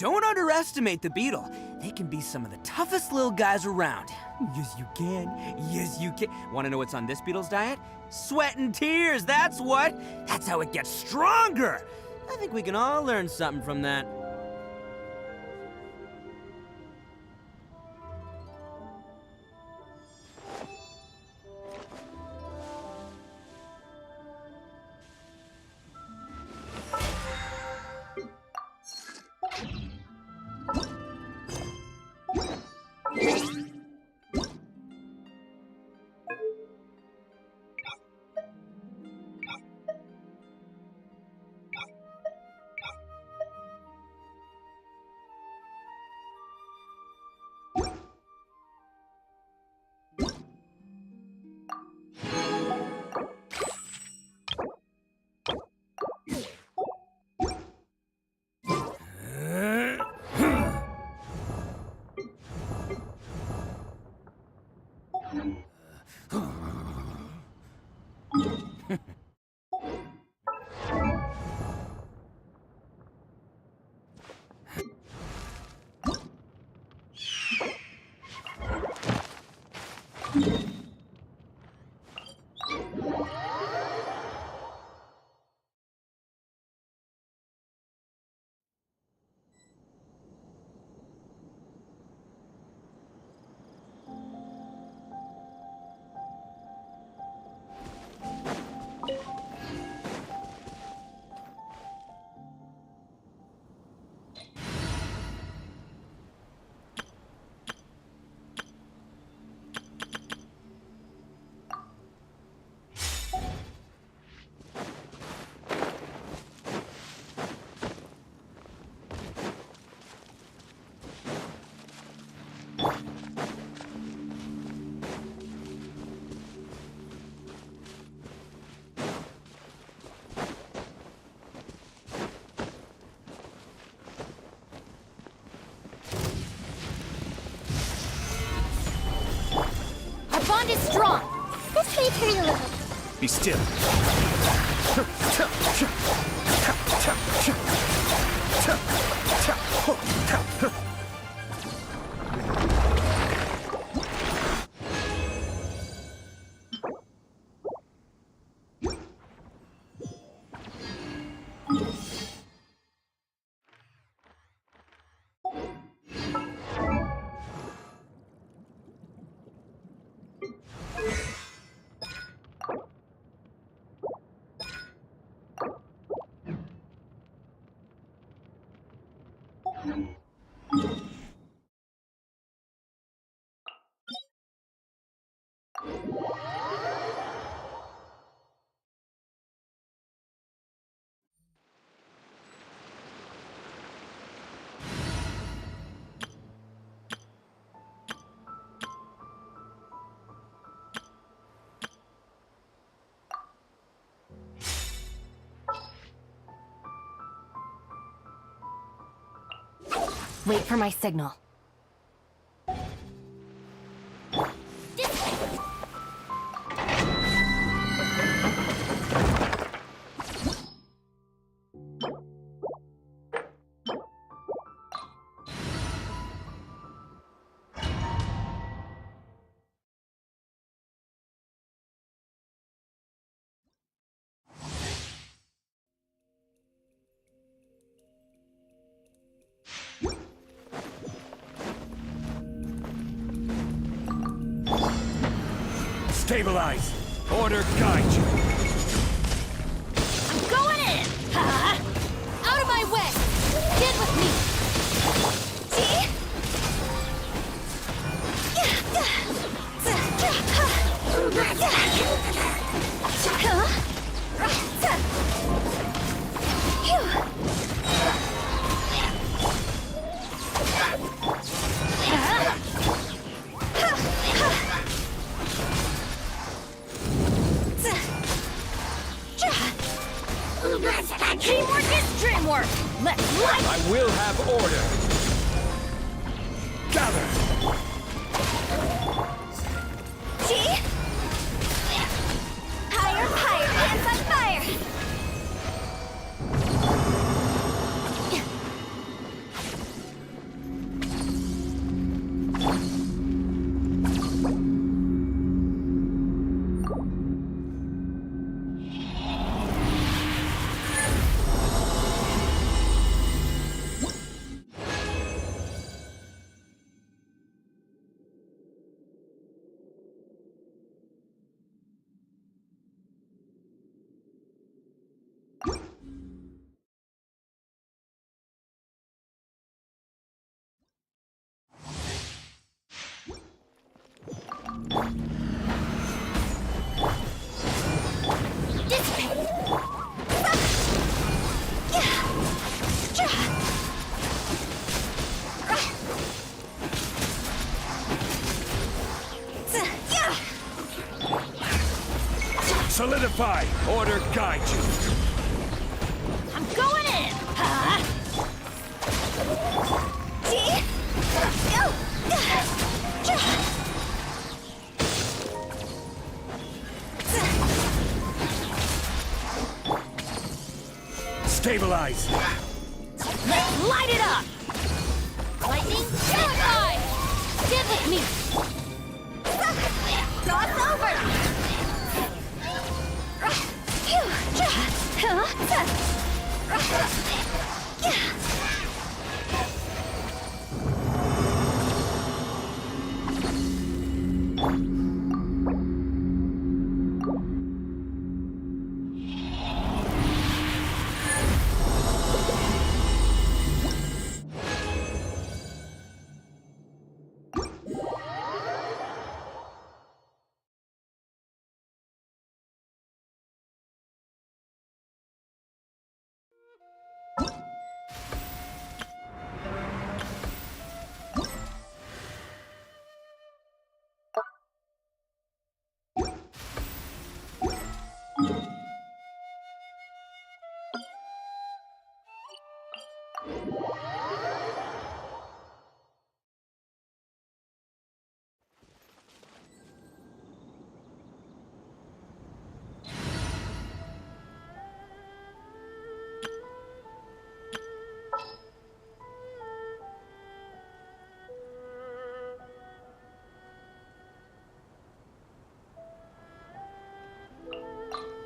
Don't underestimate the beetle. They can be some of the toughest little guys around. Yes, you can. Yes, you can. Want to know what's on this beetle's diet? Sweat and tears, that's what. That's how it gets stronger. I think we can all learn something from that. Bond is strong. Let's leave her a little. Be still. Wait for my signal. Stabilize! Order guide you! I'm going in! Out of my way! Get with me! See? Teamwork is dreamwork! Let's light! I will have order! Gather! See? Higher, higher, hands on fire! Solidify! Order guide you! I'm going in! Huh? Stabilize! Let's light it up! Lightning, Gemini! Get with me! Cross over!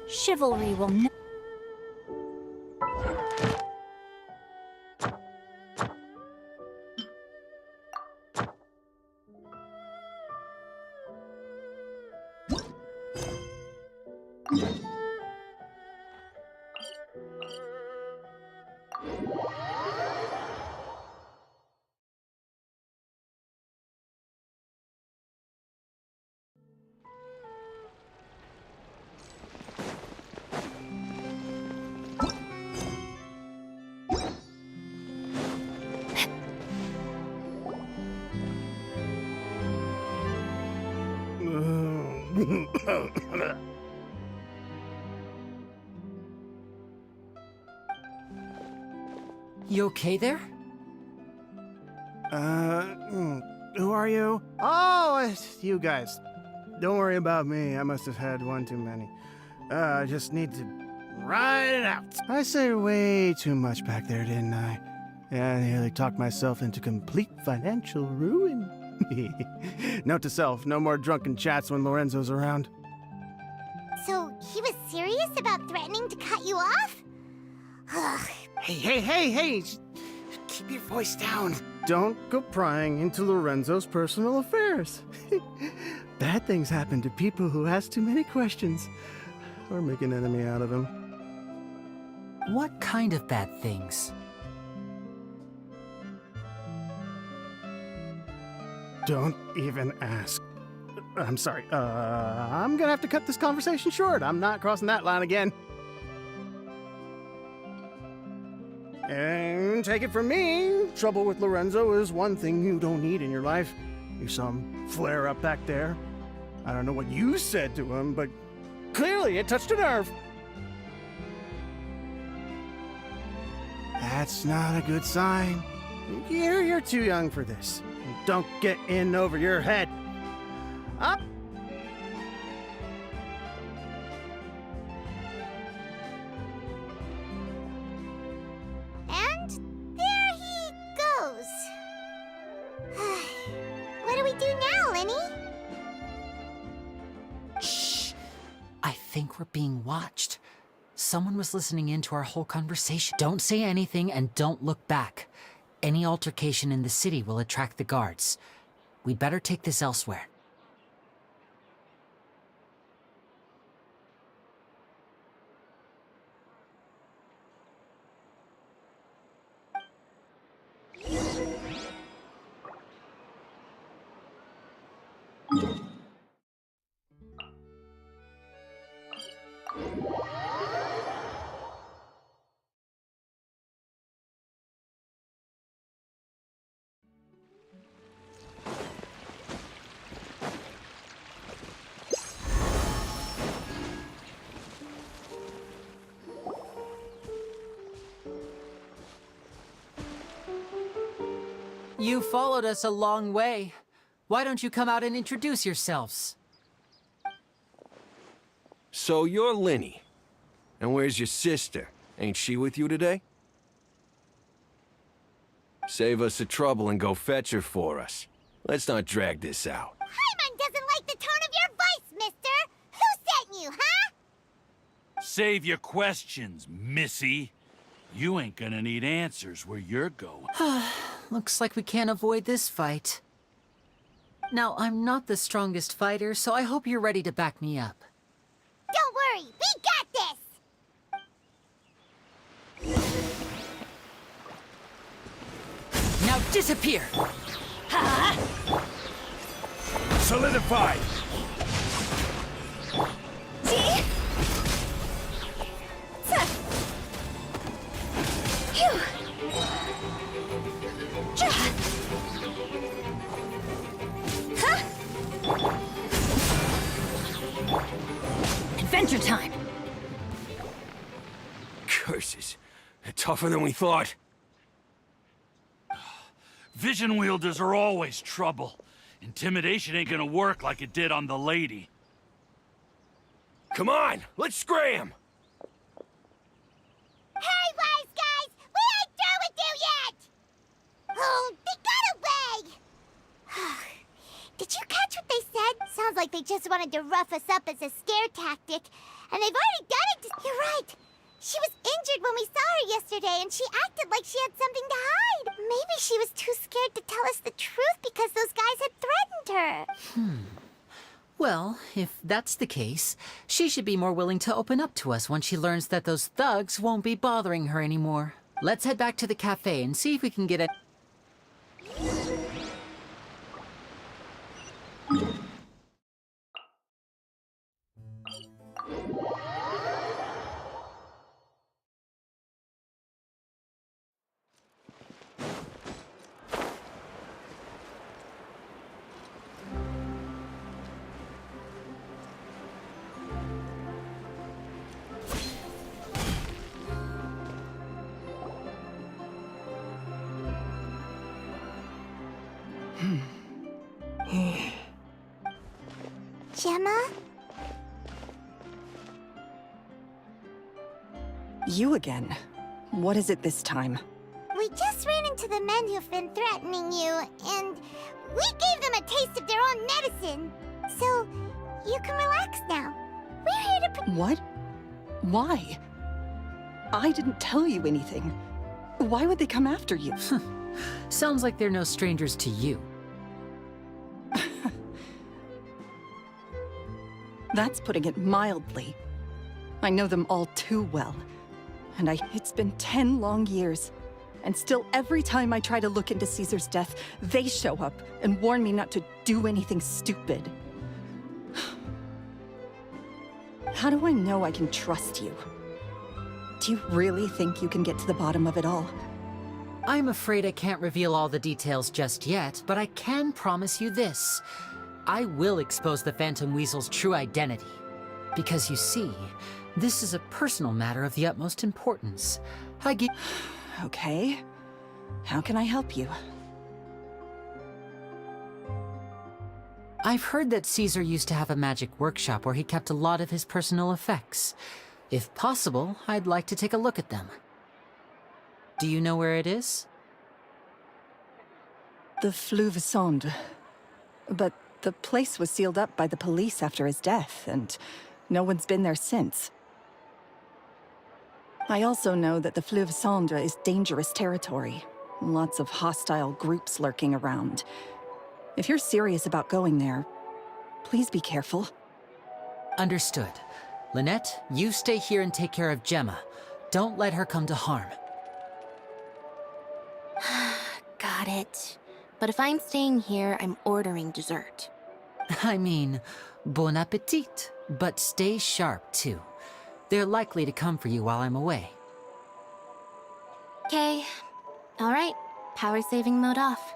Chivalry will You okay there? Who are you? Oh, it's you guys. Don't worry about me. I must have had one too many. I just need to ride it out. I said way too much back there, didn't I? Yeah, I nearly talked myself into complete financial ruin. Note to self, no more drunken chats when Lorenzo's around. So he was serious about threatening to cut you off? Ugh. Hey! Keep your voice down. Don't go prying into Lorenzo's personal affairs. Bad things happen to people who ask too many questions or make an enemy out of him. What kind of bad things? Don't even ask. I'm sorry. I'm gonna have to cut this conversation short. I'm not crossing that line again. And take it from me, trouble with Lorenzo is one thing you don't need in your life. You saw him flare up back there. I don't know what you said to him, but clearly it touched a nerve. That's not a good sign. You're too young for this. Don't get in over your head. Up! And there he goes. What do we do now, Lenny? Shh! I think we're being watched. Someone was listening in to our whole conversation. Don't say anything and don't look back. Any altercation in the city will attract the guards. We'd better take this elsewhere. You followed us a long way. Why don't you come out and introduce yourselves? So you're Linny. And where's your sister? Ain't she with you today? Save us the trouble and go fetch her for us. Let's not drag this out. Paimon doesn't like the tone of your voice, mister! Who sent you, huh? Save your questions, missy. You ain't gonna need answers where you're going. Looks like we can't avoid this fight. Now, I'm not the strongest fighter, so I hope you're ready to back me up. Don't worry, we got this! Now disappear! Solidify! Adventure time! Curses. They're tougher than we thought. Vision wielders are always trouble. Intimidation ain't gonna work like it did on the lady. Come on, let's scram! Hurry, wise guys! We ain't through with you yet! Oh, they got away! Did you catch what they said? Sounds like they just wanted to rough us up as a scare tactic. And they've already done it You're right. She was injured when we saw her yesterday, and she acted like she had something to hide. Maybe she was too scared to tell us the truth because those guys had threatened her. Well, if that's the case, she should be more willing to open up to us once she learns that those thugs won't be bothering her anymore. Let's head back to the cafe and see if we can get a... Gemma? You again. What is it this time? We just ran into the men who've been threatening you, and we gave them a taste of their own medicine. So, you can relax now. We're here to... What? Why? I didn't tell you anything. Why would they come after you? Sounds like they're no strangers to you. That's putting it mildly. I know them all too well. And it's been 10 long years. And still every time I try to look into Caesar's death, they show up and warn me not to do anything stupid. How do I know I can trust you? Do you really think you can get to the bottom of it all? I'm afraid I can't reveal all the details just yet, but I can promise you this. I will expose the Phantom Weasel's true identity. Because you see, this is a personal matter of the utmost importance. Okay. How can I help you? I've heard that Caesar used to have a magic workshop where he kept a lot of his personal effects. If possible, I'd like to take a look at them. Do you know where it is? The Fleuve Sonde. But the place was sealed up by the police after his death, and no one's been there since. I also know that the Fleuve Sonde is dangerous territory. Lots of hostile groups lurking around. If you're serious about going there, please be careful. Understood. Lynette, you stay here and take care of Gemma. Don't let her come to harm. Got it. But if I'm staying here, I'm ordering dessert. I mean, bon appetit, but stay sharp too. They're likely to come for you while I'm away. Okay. Alright. Power saving mode off.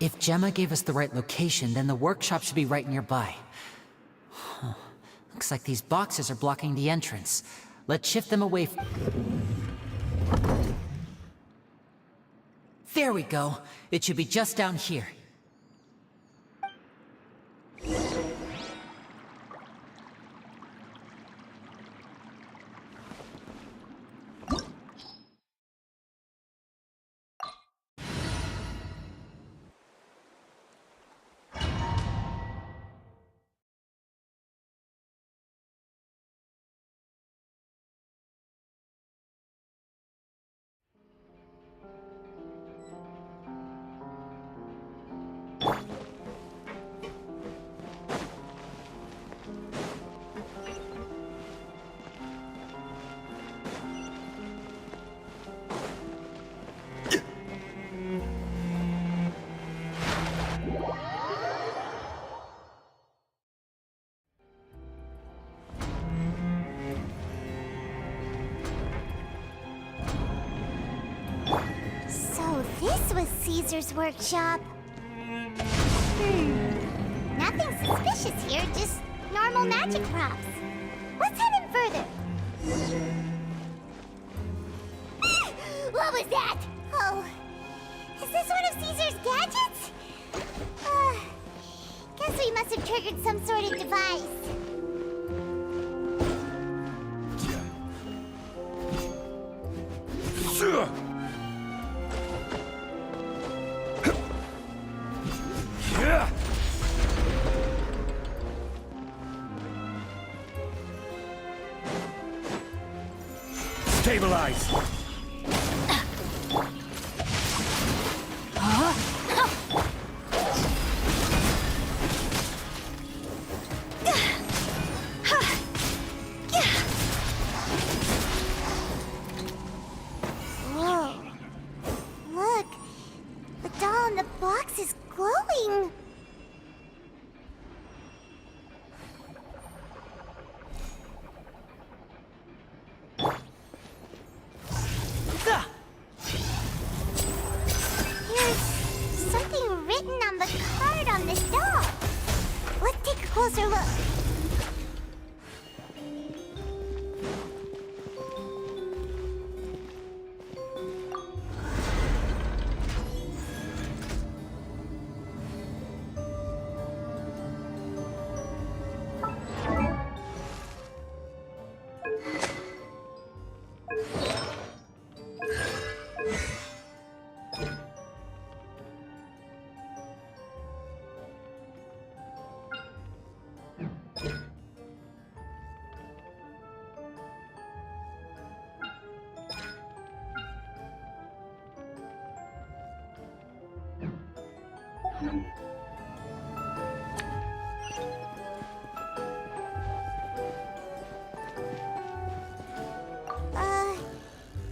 If Gemma gave us the right location, then the workshop should be right nearby. Huh. Looks like these boxes are blocking the entrance. Let's shift them away. There we go. It should be just down here. So this was Caesar's workshop. Nothing suspicious here, just normal magic props. Let's head in further. What was that? Oh, is this one of Caesar's gadgets? Guess we must have triggered some sort of device. Stabilize! Whoa. Look, the doll in the box is glowing. There's something written on the card on this doll. Let's take a closer look.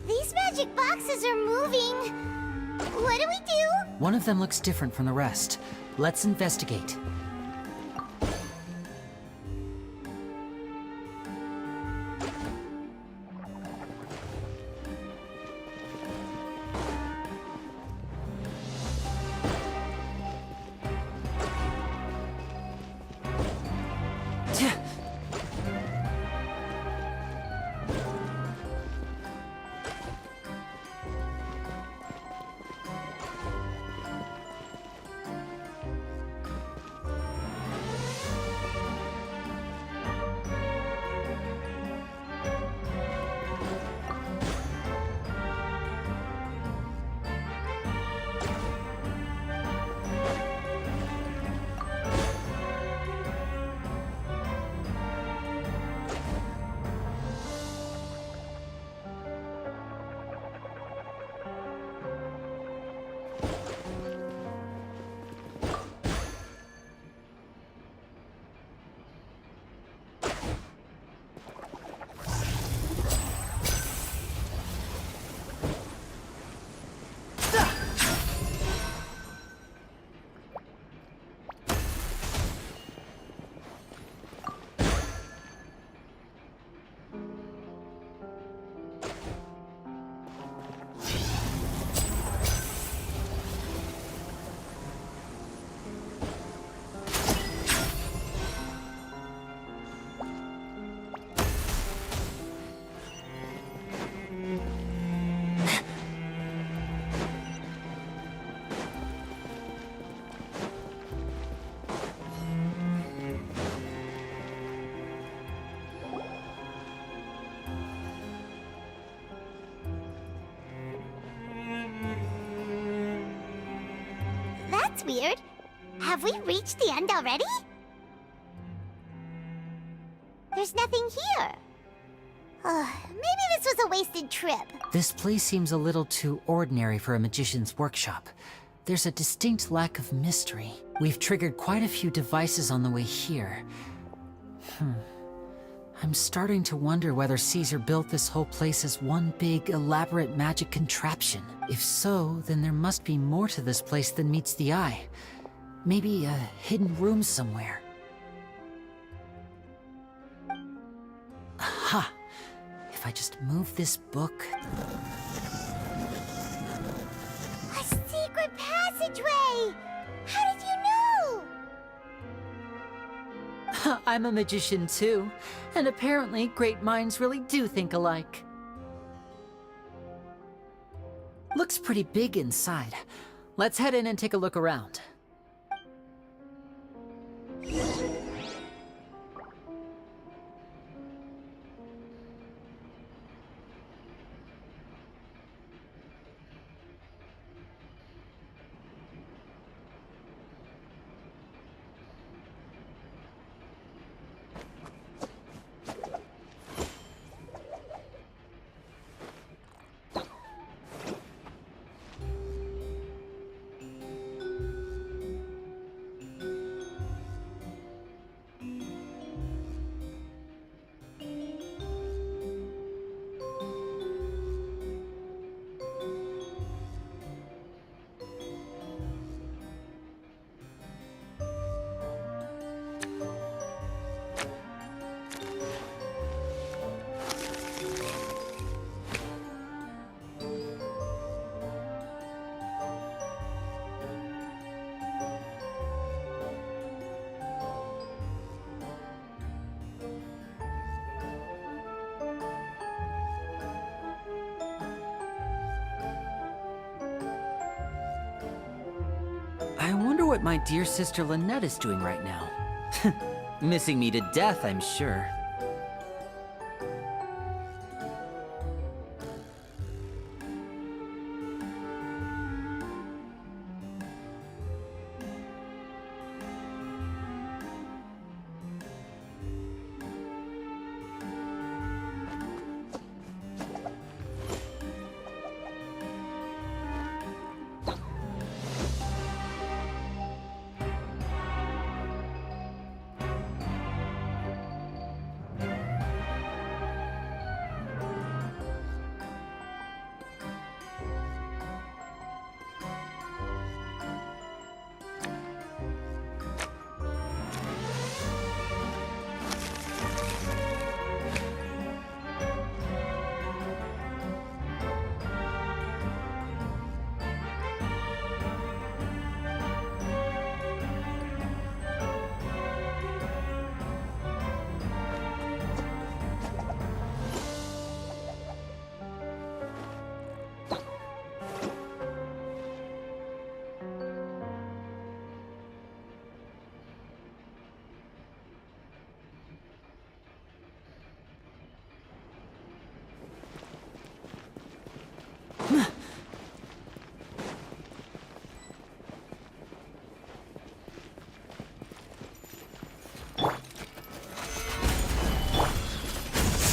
These magic boxes are moving. What do we do? One of them looks different from the rest. Let's investigate. weird. Have we reached the end already? There's nothing here. Maybe this was a wasted trip. This place seems a little too ordinary for a magician's workshop. There's a distinct lack of mystery. We've triggered quite a few devices on the way here. I'm starting to wonder whether Caesar built this whole place as one big, elaborate magic contraption. If so, then there must be more to this place than meets the eye. Maybe a hidden room somewhere. Aha! If I just move this book... A secret passageway! How did you know? I'm a magician too, and apparently great minds really do think alike. Looks pretty big inside. Let's head in and take a look around. I wonder what my dear sister Lynette is doing right now. Missing me to death, I'm sure.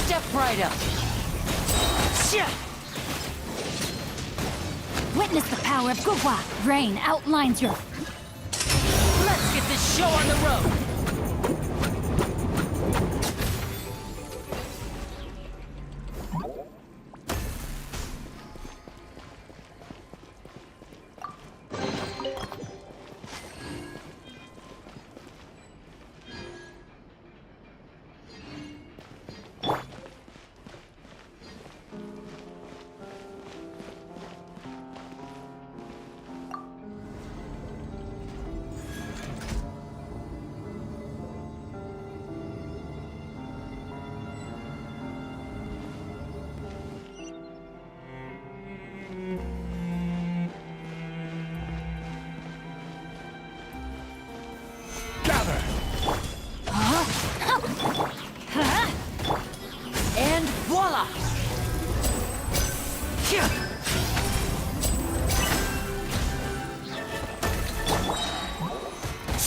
Step right up. Witness the power of Gugwa. Rain outlines your... Let's get this show on the road.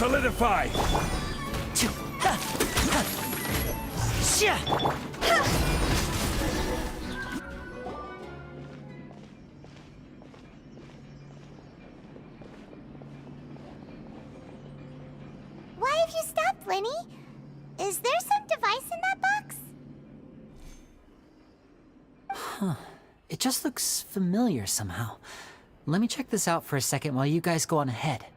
solidify! Why have you stopped, Lenny? Is there some device in that box? It just looks familiar somehow. Let me check this out for a second while you guys go on ahead.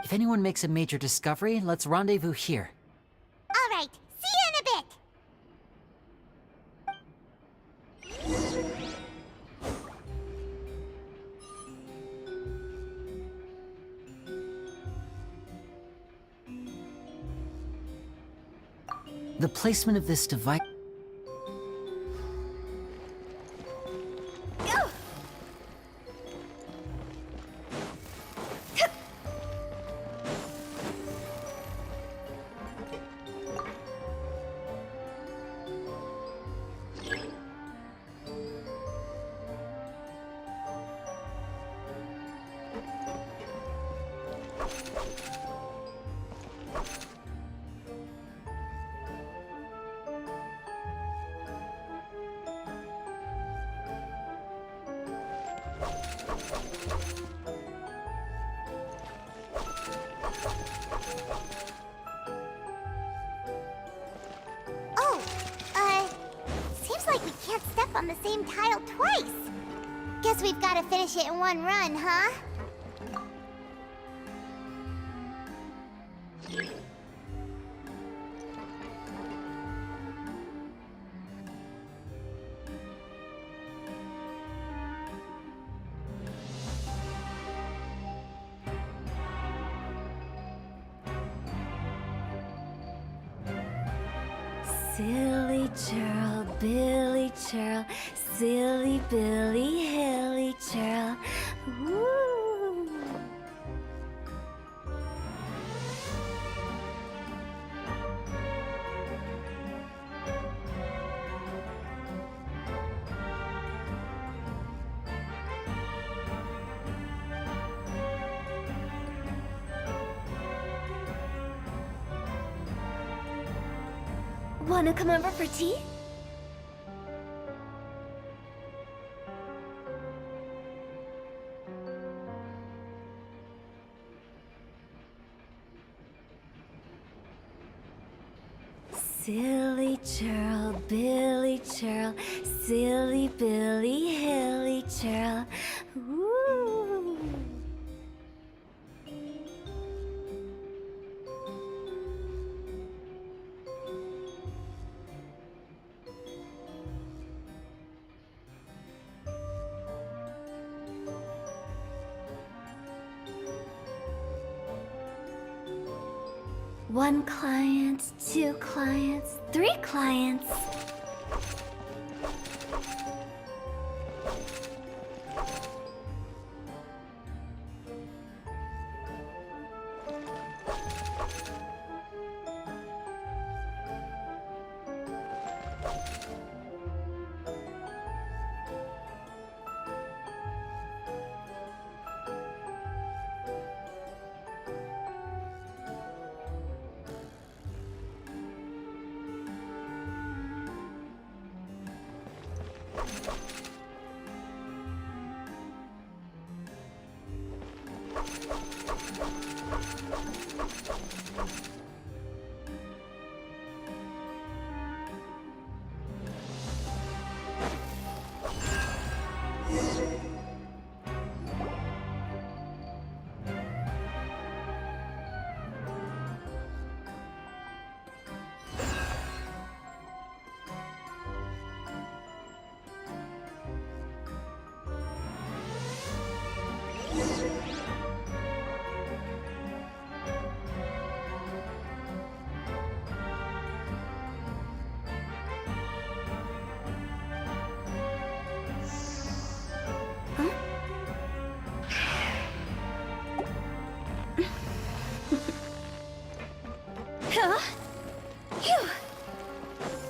If anyone makes a major discovery, let's rendezvous here. All right, see you in a bit. The placement of this device... Seems like we can't step on the same tile twice. Guess we've got to finish it in one run, huh? Silly churl, Billy churl, silly Billy, hilly churl. Woo! Wanna come over for tea? Silly churl, Billy churl, silly Billy, hilly churl. Woo! One client, two clients, three clients.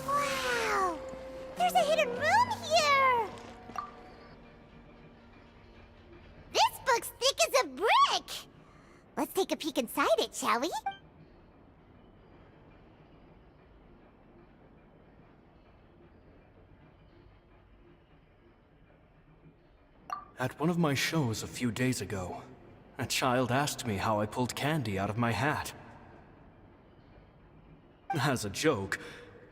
Wow! There's a hidden room here! This book's thick as a brick! Let's Let's take a peek inside it, shall we? At one of my shows a few days ago, a child asked me how I pulled candy out of my hat. As a joke,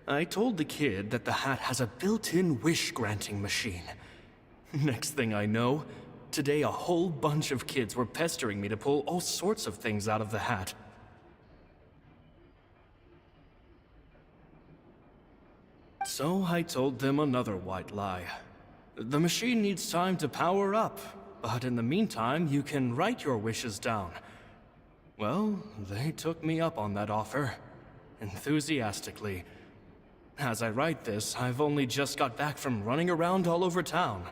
I told the kid that the hat has a built-in wish-granting machine. Next thing I know, today a whole bunch of kids were pestering me to pull all sorts of things out of the hat. So I told them another white lie. The machine needs time to power up, but in the meantime, you can write your wishes down. Well, they took me up on that offer, enthusiastically. As I write this, I've only just got back from running around all over town,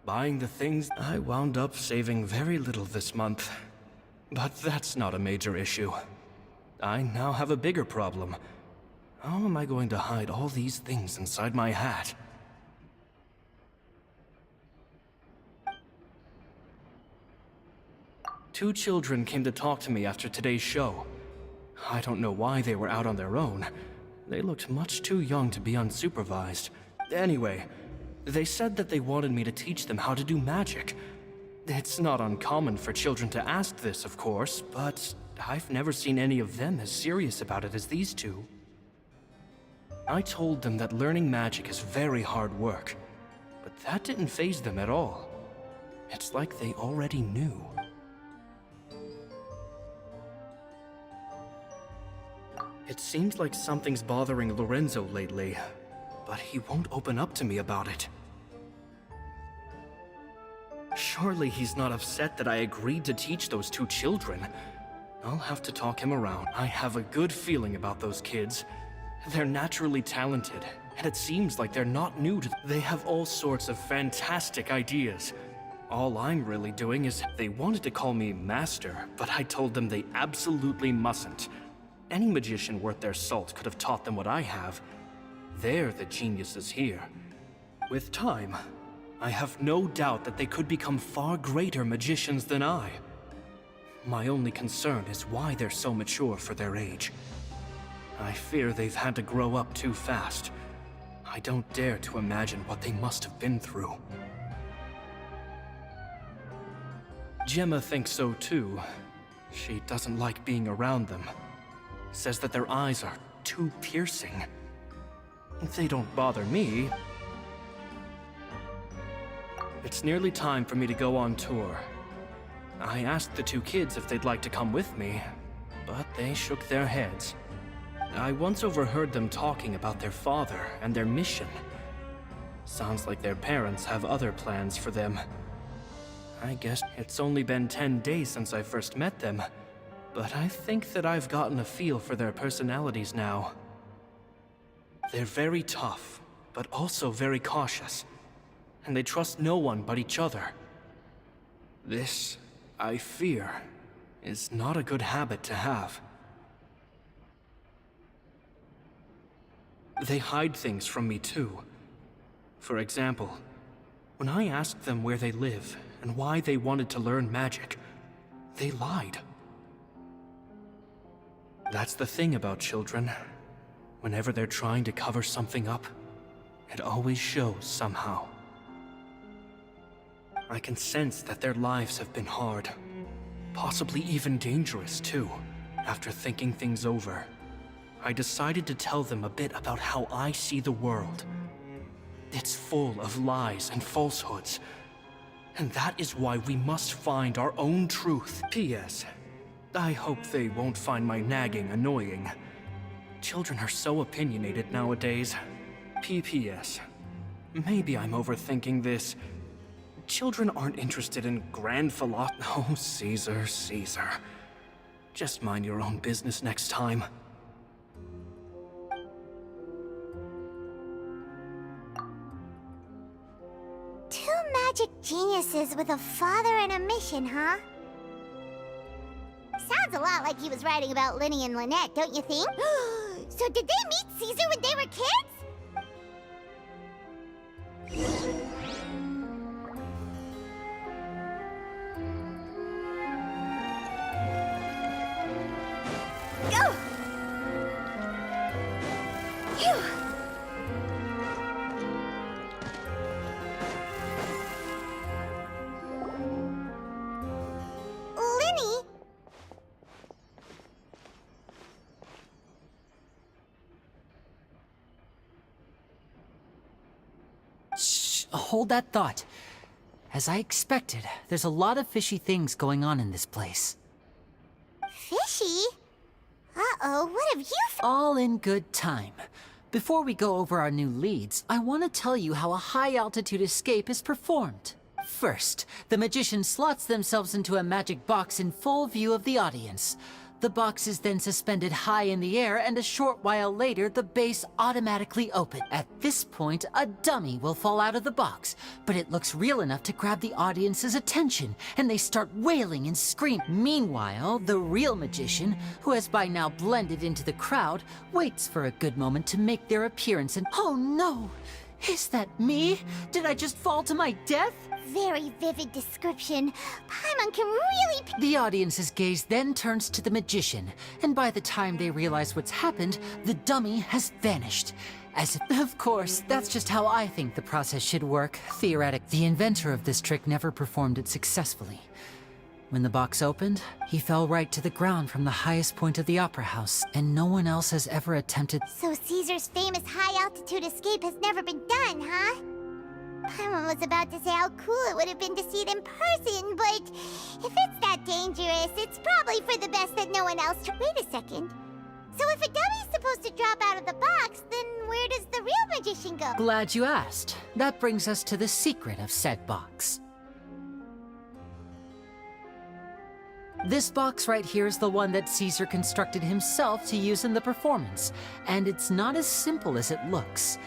buying the things. I wound up saving very little this month. But that's not a major issue. I now have a bigger problem. How am I going to hide all these things inside my hat? Two children came to talk to me after today's show. I don't know why they were out on their own. They looked much too young to be unsupervised. Anyway, they said that they wanted me to teach them how to do magic. It's not uncommon for children to ask this, of course, but I've never seen any of them as serious about it as these two. I told them that learning magic is very hard work, but that didn't faze them at all. It's like they already knew. It seems like something's bothering Lorenzo lately, but he won't open up to me about it. Surely he's not upset that I agreed to teach those two children. I'll have to talk him around. I have a good feeling about those kids. They're naturally talented, and it seems like they're not new to. They have all sorts of fantastic ideas. All I'm really doing is they wanted to call me Master, but I told them they absolutely mustn't. Any magician worth their salt could have taught them what I have. They're the geniuses here. With time, I have no doubt that they could become far greater magicians than I. My only concern is why they're so mature for their age. I fear they've had to grow up too fast. I don't dare to imagine what they must have been through. Gemma thinks so too. She doesn't like being around them. Says that their eyes are too piercing. They don't bother me. It's nearly time for me to go on tour. I asked the two kids if they'd like to come with me, but they shook their heads. I once overheard them talking about their father and their mission. Sounds like their parents have other plans for them. I guess it's only been 10 days since I first met them, but I think that I've gotten a feel for their personalities now. They're very tough, but also very cautious, and they trust no one but each other. This, I fear, is not a good habit to have. They hide things from me too. For example, when I asked them where they live and why they wanted to learn magic, they lied. That's the thing about children. Whenever they're trying to cover something up, it always shows somehow. I can sense that their lives have been hard, possibly even dangerous too. After thinking things over, I decided to tell them a bit about how I see the world. It's full of lies and falsehoods, and that is why we must find our own truth. P.S. I hope they won't find my nagging annoying. Children are so opinionated nowadays. P.P.S. Maybe I'm overthinking this. Children aren't interested in grand philosophy. Oh, Caesar, Caesar. Just mind your own business next time. Two magic geniuses with a father and a mission, huh? Sounds a lot like he was writing about Linny and Lynette, don't you think? So did they meet Caesar when they were kids? Lenny? Shh, hold that thought. As I expected, there's a lot of fishy things going on in this place. Fishy? Uh-oh, what have you All in good time. Before we go over our new leads, I want to tell you how a high-altitude escape is performed. First, the magician slots themselves into a magic box in full view of the audience. The box is then suspended high in the air, and a short while later, the base automatically opens. At this point, a dummy will fall out of the box, but it looks real enough to grab the audience's attention, and they start wailing and screaming. Meanwhile, the real magician, who has by now blended into the crowd, waits for a good moment to make their appearance and— oh no! Is that me? Did I just fall to my death? Very vivid description. Paimon can really The audience's gaze then turns to the magician, and by the time they realize what's happened, the dummy has vanished. As if, of course, that's just how I think the process should work, theoretic. The inventor of this trick never performed it successfully. When the box opened, he fell right to the ground from the highest point of the opera house, and no one else has ever attempted— So Caesar's famous high-altitude escape has never been done, huh? Paimon was about to say how cool it would have been to see it in person, but if it's that dangerous, it's probably for the best that no one else— Wait a second. So if a dummy's supposed to drop out of the box, then where does the real magician go? Glad you asked. That brings us to the secret of said box. This box right here is the one that Caesar constructed himself to use in the performance, and it's not as simple as it looks.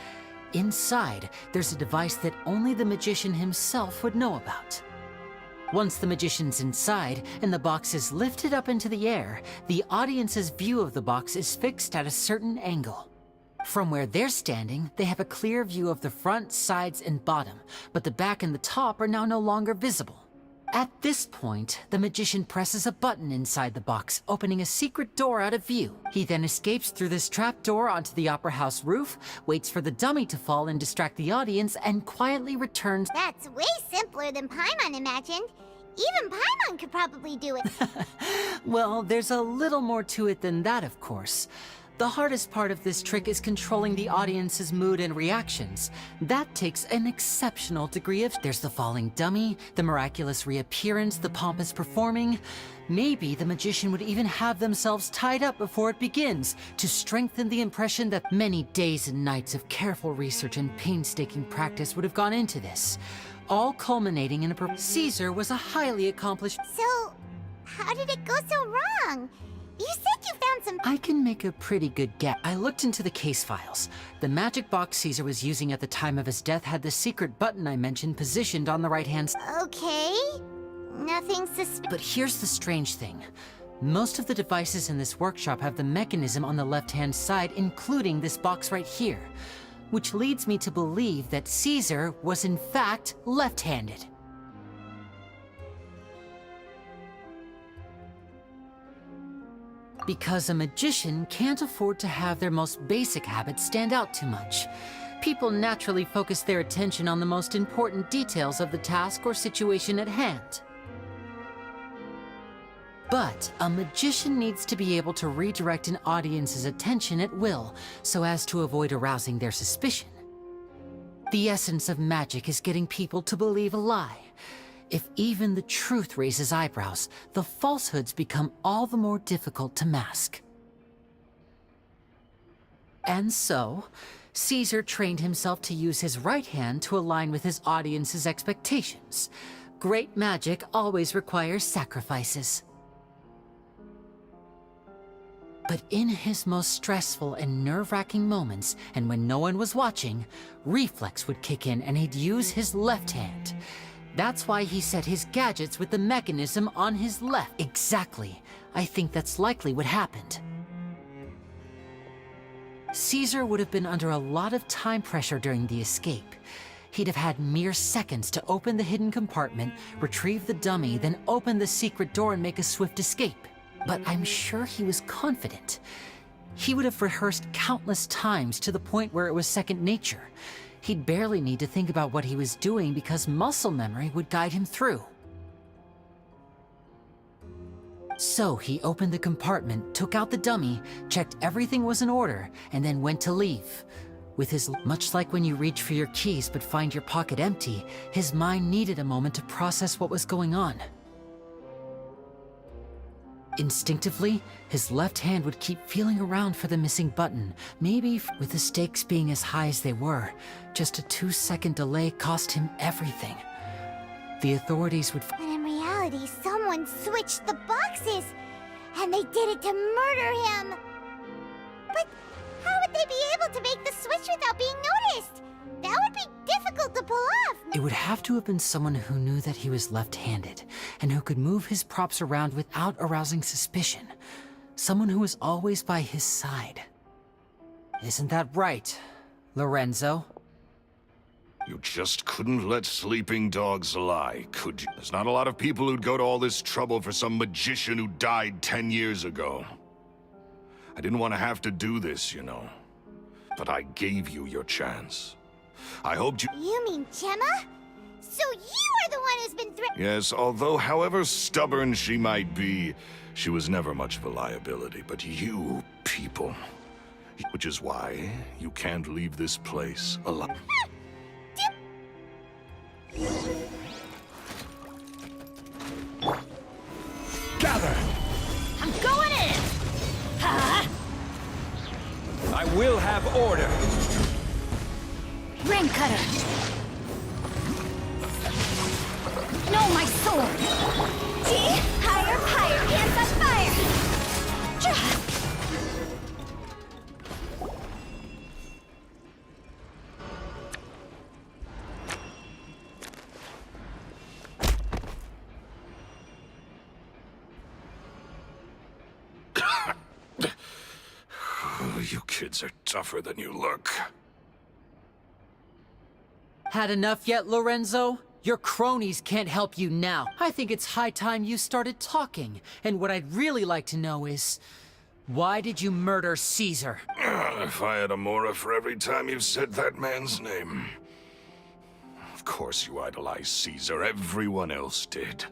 Inside, there's a device that only the magician himself would know about. Once the magician's inside and the box is lifted up into the air, the audience's view of the box is fixed at a certain angle. From where they're standing, they have a clear view of the front, sides, and bottom, but the back and the top are now no longer visible. At this point, the magician presses a button inside the box, opening a secret door out of view. He then escapes through this trap door onto the opera house roof, waits for the dummy to fall and distract the audience, and quietly returns— That's way simpler than Paimon imagined. Even Paimon could probably do it. Well, there's a little more to it than that, of course. The hardest part of this trick is controlling the audience's mood and reactions. That takes an exceptional degree of— There's the falling dummy, the miraculous reappearance, the pompous performing. Maybe the magician would even have themselves tied up before it begins, to strengthen the impression that many days and nights of careful research and painstaking practice would have gone into this, all culminating in a— Caesar was a highly accomplished— So, how did it go so wrong? You said you found some— I can make a pretty good guess. I looked into the case files. The magic box Caesar was using at the time of his death had the secret button I mentioned positioned on the right-hand side. Okay. Nothing But here's the strange thing. Most of the devices in this workshop have the mechanism on the left-hand side, including this box right here, which leads me to believe that Caesar was in fact left-handed. Because a magician can't afford to have their most basic habits stand out too much. People naturally focus their attention on the most important details of the task or situation at hand. But a magician needs to be able to redirect an audience's attention at will, so as to avoid arousing their suspicion. The essence of magic is getting people to believe a lie. If even the truth raises eyebrows, the falsehoods become all the more difficult to mask. And so, Caesar trained himself to use his right hand to align with his audience's expectations. Great magic always requires sacrifices. But in his most stressful and nerve-wracking moments, and when no one was watching, reflex would kick in and he'd use his left hand. That's why he set his gadgets with the mechanism on his left. Exactly. I think that's likely what happened. Caesar would have been under a lot of time pressure during the escape. He'd have had mere seconds to open the hidden compartment, retrieve the dummy, then open the secret door and make a swift escape. But I'm sure he was confident. He would have rehearsed countless times to the point where it was second nature. He'd barely need to think about what he was doing because muscle memory would guide him through. So he opened the compartment, took out the dummy, checked everything was in order, and then went to leave. With his, much like when you reach for your keys but find your pocket empty, his mind needed a moment to process what was going on. Instinctively, his left hand would keep feeling around for the missing button. Maybe, with the stakes being as high as they were, just a 2-second delay cost him everything. The authorities would... But in reality, someone switched the boxes, and they did it to murder him. But how would they be able to make the switch without being noticed? That would be difficult to pull off. It would have to have been someone who knew that he was left-handed, and who could move his props around without arousing suspicion. Someone who was always by his side. Isn't that right, Lorenzo? You just couldn't let sleeping dogs lie, could you? There's not a lot of people who'd go to all this trouble for some magician who died 10 years ago. I didn't want to have to do this, you know. But I gave you your chance. I hoped you... You mean Gemma? So you are the one who's been threatened? Yes, although however stubborn she might be, she was never much of a liability. But you people... Which is why you can't leave this place alive. Gather! I'm going in! Ha! I will have order! Ring cutter! No, my sword! Gee, higher, higher, hands on fire! Gah! You kids are tougher than you look. Had enough yet, Lorenzo? Your cronies can't help you now. I think it's high time you started talking. And what I'd really like to know is... why did you murder Caesar? If I had a Mora for every time you've said that man's name. Of course you idolized Caesar, everyone else did.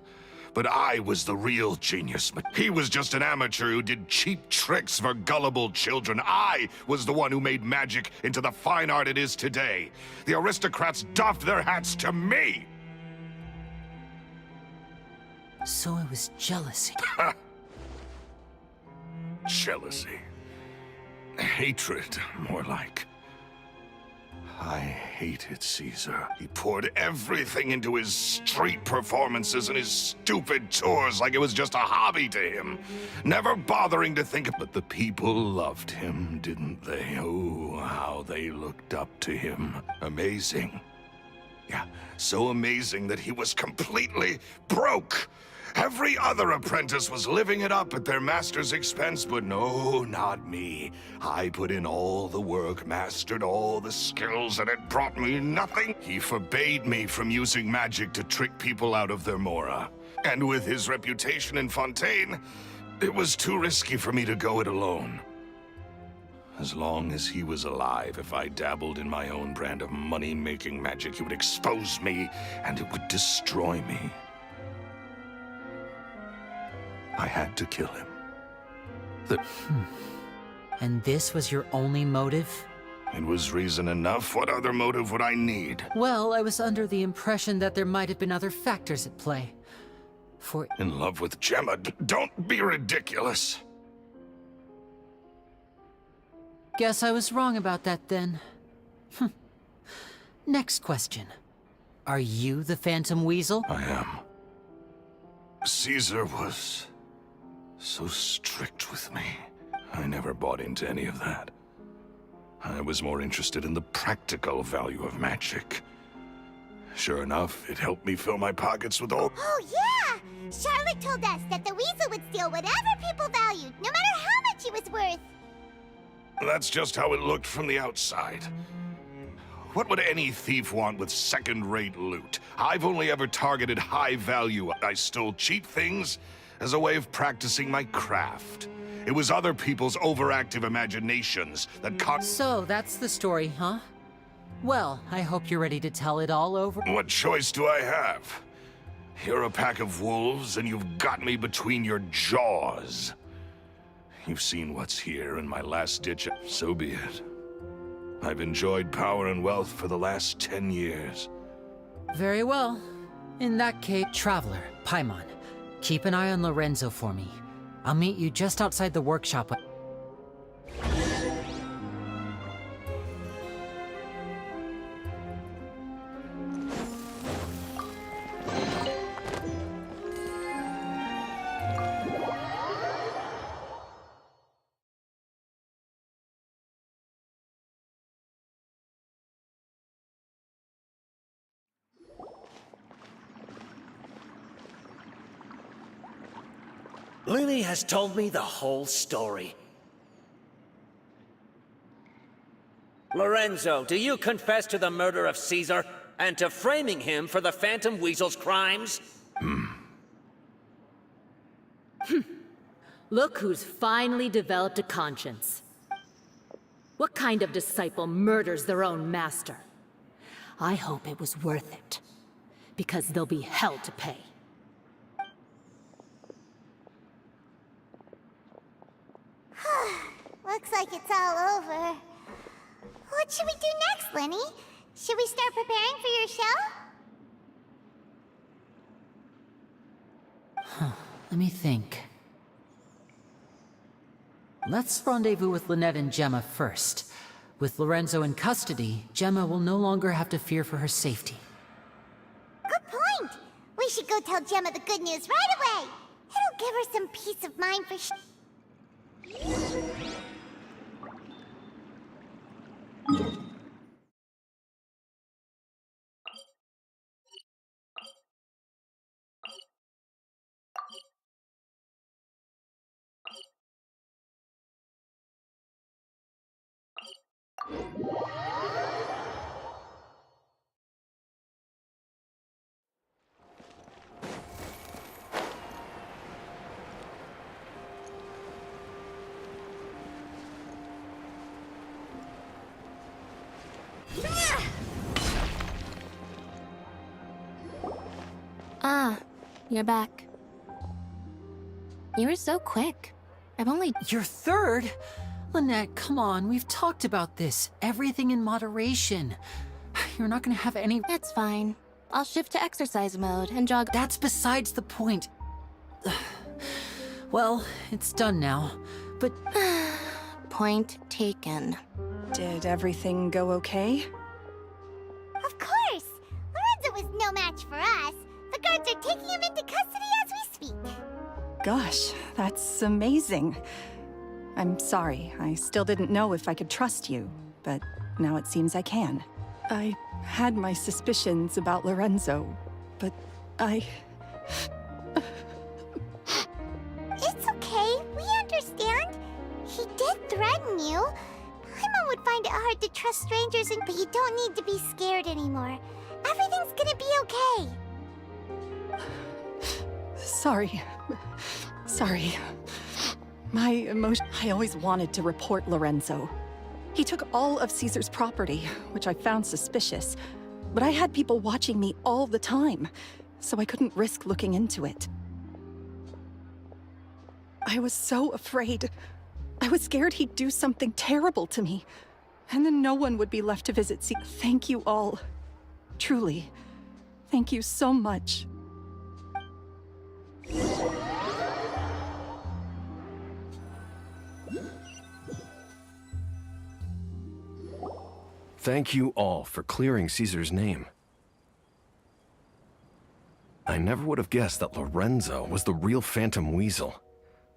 But I was the real genius. He was just an amateur who did cheap tricks for gullible children. I was the one who made magic into the fine art it is today. The aristocrats doffed their hats to me! So it was jealousy. Jealousy. Hatred, more like. I hated Caesar. He poured everything into his street performances and his stupid tours like it was just a hobby to him. Never bothering to think, but the people loved him, didn't they? Oh, how they looked up to him. Amazing. Yeah, so amazing that he was completely broke. Every other apprentice was living it up at their master's expense, but no, not me. I put in all the work, mastered all the skills, and it brought me nothing. He forbade me from using magic to trick people out of their Mora. And with his reputation in Fontaine, it was too risky for me to go it alone. As long as he was alive, if I dabbled in my own brand of money-making magic, he would expose me, and it would destroy me. I had to kill him. And this was your only motive? It was reason enough. What other motive would I need? Well, I was under the impression that there might have been other factors at play. In love with Gemma? Don't be ridiculous. Guess I was wrong about that then. Next question. Are you the Phantom Weasel? I am. Caesar was so strict with me. I never bought into any of that. I was more interested in the practical value of magic. Sure enough, it helped me fill my pockets with all... Oh, yeah! Charlotte told us that the weasel would steal whatever people valued, no matter how much it was worth. That's just how it looked from the outside. What would any thief want with second-rate loot? I've only ever targeted high value. I stole cheap things as a way of practicing my craft. It was other people's overactive imaginations that caught. So that's the story, huh? Well, I hope you're ready to tell it all over. What choice do I have? You're a pack of wolves, and you've got me between your jaws. You've seen what's here in my last ditch. So be it. I've enjoyed power and wealth for the last 10 years. Very well. In that case, Traveler, Paimon, keep an eye on Lorenzo for me. I'll meet you just outside the workshop. Lily has told me the whole story. Lorenzo, do you confess to the murder of Caesar and to framing him for the Phantom Weasel's crimes? Look who's finally developed a conscience. What kind of disciple murders their own master? I hope it was worth it, because there'll be hell to pay. Looks like it's all over. What should we do next, Lenny? Should we start preparing for your show? Let me think. Let's rendezvous with Lynette and Gemma first. With Lorenzo in custody, Gemma will no longer have to fear for her safety. Good point. We should go tell Gemma the good news right away. It'll give her some peace of mind for Ah, you're back. You were so quick. I've only... You're third? Lynette, come on, we've talked about this. Everything in moderation. You're not gonna have any... That's fine. I'll shift to exercise mode and jog... That's besides the point. Well, it's done now, but... Point taken. Did everything go okay? Of course! Lorenzo was no match for us. The guards are taking him into custody as we speak. Gosh, that's amazing. I'm sorry, I still didn't know if I could trust you, but now it seems I can. I had my suspicions about Lorenzo, but I... It's okay, we understand. He did threaten you. Paimon would find it hard to trust strangers, but you don't need to be scared anymore. Everything's gonna be okay. Sorry. Sorry. My emotion... I always wanted to report Lorenzo. He took all of Caesar's property, which I found suspicious. But I had people watching me all the time, so I couldn't risk looking into it. I was so afraid. I was scared he'd do something terrible to me. And then no one would be left to visit Caesar. Thank you all. Truly. Thank you so much. Thank you all for clearing Caesar's name. I never would have guessed that Lorenzo was the real Phantom Weasel.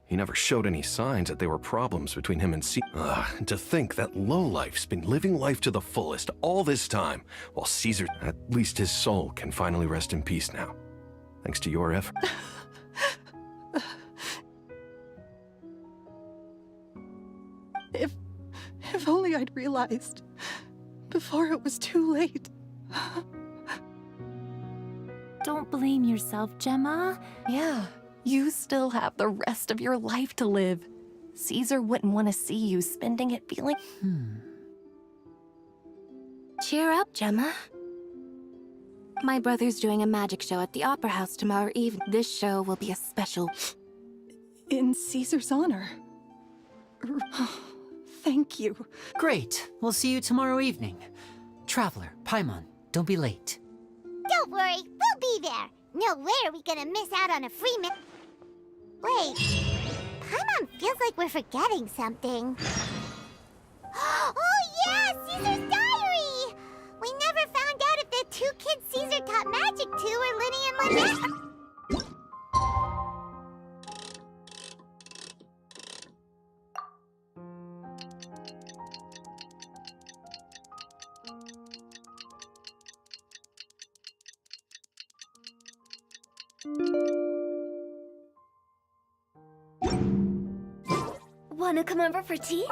He never showed any signs that there were problems between him and Caesar. To think that Lowlife's been living life to the fullest all this time, while Caesar, at least his soul, can finally rest in peace now. Thanks to your effort. If only I'd realized before it was too late. Don't blame yourself, Gemma. Yeah, you still have the rest of your life to live. Caesar wouldn't want to see you spending it feeling... Cheer up, Gemma. My brother's doing a magic show at the Opera House tomorrow evening. This show will be a special... In Caesar's honor. Thank you. Great. We'll see you tomorrow evening. Traveler, Paimon, don't be late. Don't worry, we'll be there. No way are we gonna miss out on a free meal. Wait, Paimon feels like we're forgetting something. Oh yeah, Caesar's diary! We never found out if the two kids Caesar taught magic to were Linny and Lynette. Wanna come over for tea?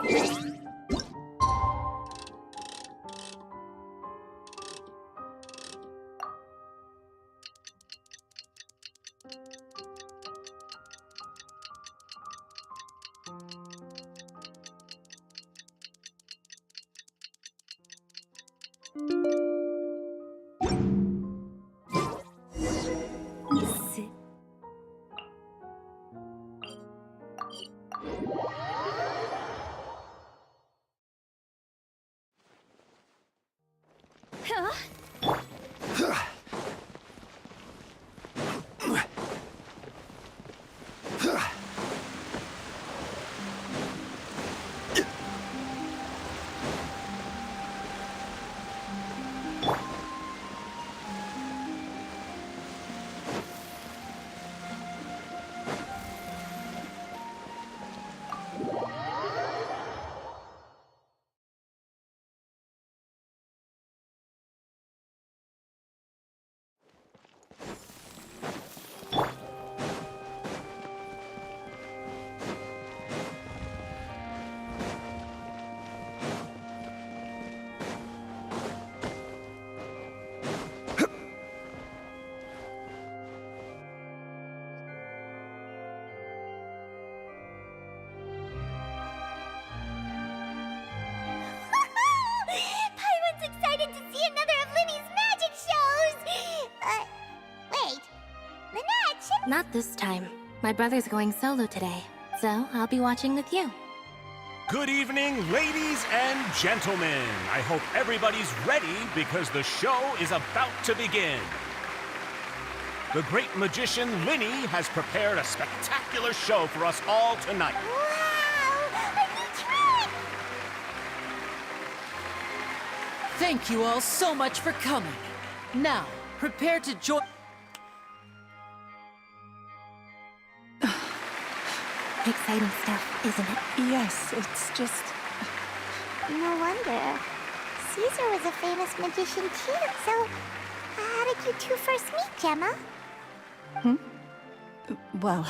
Paimon's excited to see another of Linny's magic shows! Wait. Lynette, Not this time. My brother's going solo today, so I'll be watching with you. Good evening, ladies and gentlemen. I hope everybody's ready because the show is about to begin. The great magician Linny has prepared a spectacular show for us all tonight. Wow! A new trick! Thank you all so much for coming. Now, prepare to join... Exciting stuff, isn't it? Yes, it's just... No wonder. Caesar was a famous magician too, so how did you two first meet, Gemma? Well,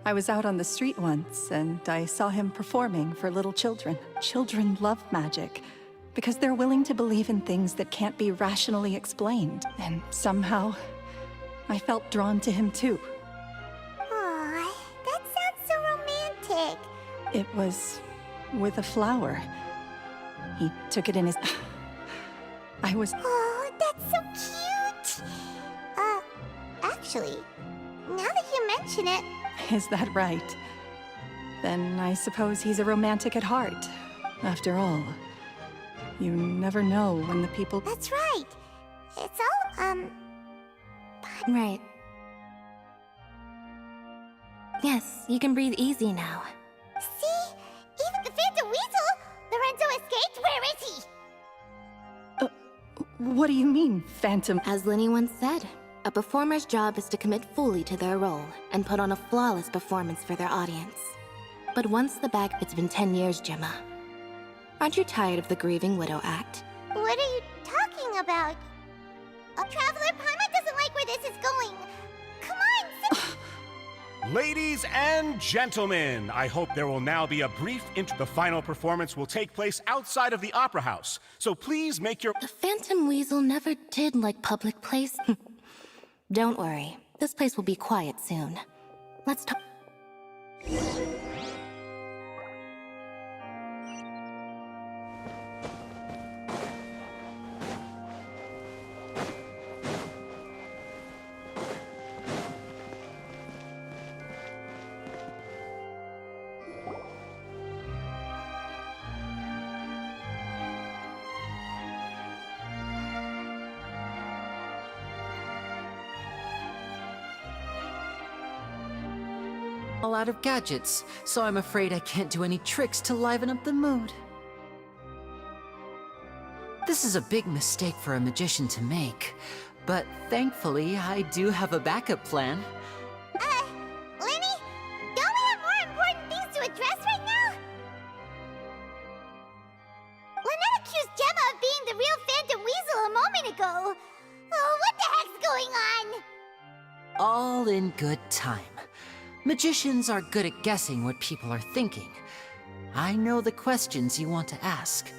I was out on the street once, and I saw him performing for little children. Children love magic, because they're willing to believe in things that can't be rationally explained. And somehow, I felt drawn to him too. Aw, that sounds so romantic. It was with a flower. He took it in his... I was... Oh, that's so cute! Actually, now that you mention it... Is that right? Then I suppose he's a romantic at heart. After all, you never know when the people... That's right. It's all, Right. Yes, you can breathe easy now. See? Even the Phantom Weasel! Lorenzo escaped? Where is he? What do you mean, Phantom? As Linny once said, a performer's job is to commit fully to their role and put on a flawless performance for their audience. But once the bag... It's been 10 years, Gemma. Aren't you tired of the grieving widow act? What are you talking about? Traveler, Paimon doesn't like where this is going. Come on, sit... Ladies and gentlemen, I hope there will now be a brief intro. The final performance will take place outside of the Opera House, so please make your... The Phantom Weasel never did like public place. Don't worry, this place will be quiet soon. Let's talk... all out of gadgets, so I'm afraid I can't do any tricks to liven up the mood. This is a big mistake for a magician to make, but thankfully I do have a backup plan. Lenny? Don't we have more important things to address right now? Lynette accused Gemma of being the real Phantom Weasel a moment ago. Oh, what the heck's going on? All in good time. Magicians are good at guessing what people are thinking. I know the questions you want to ask.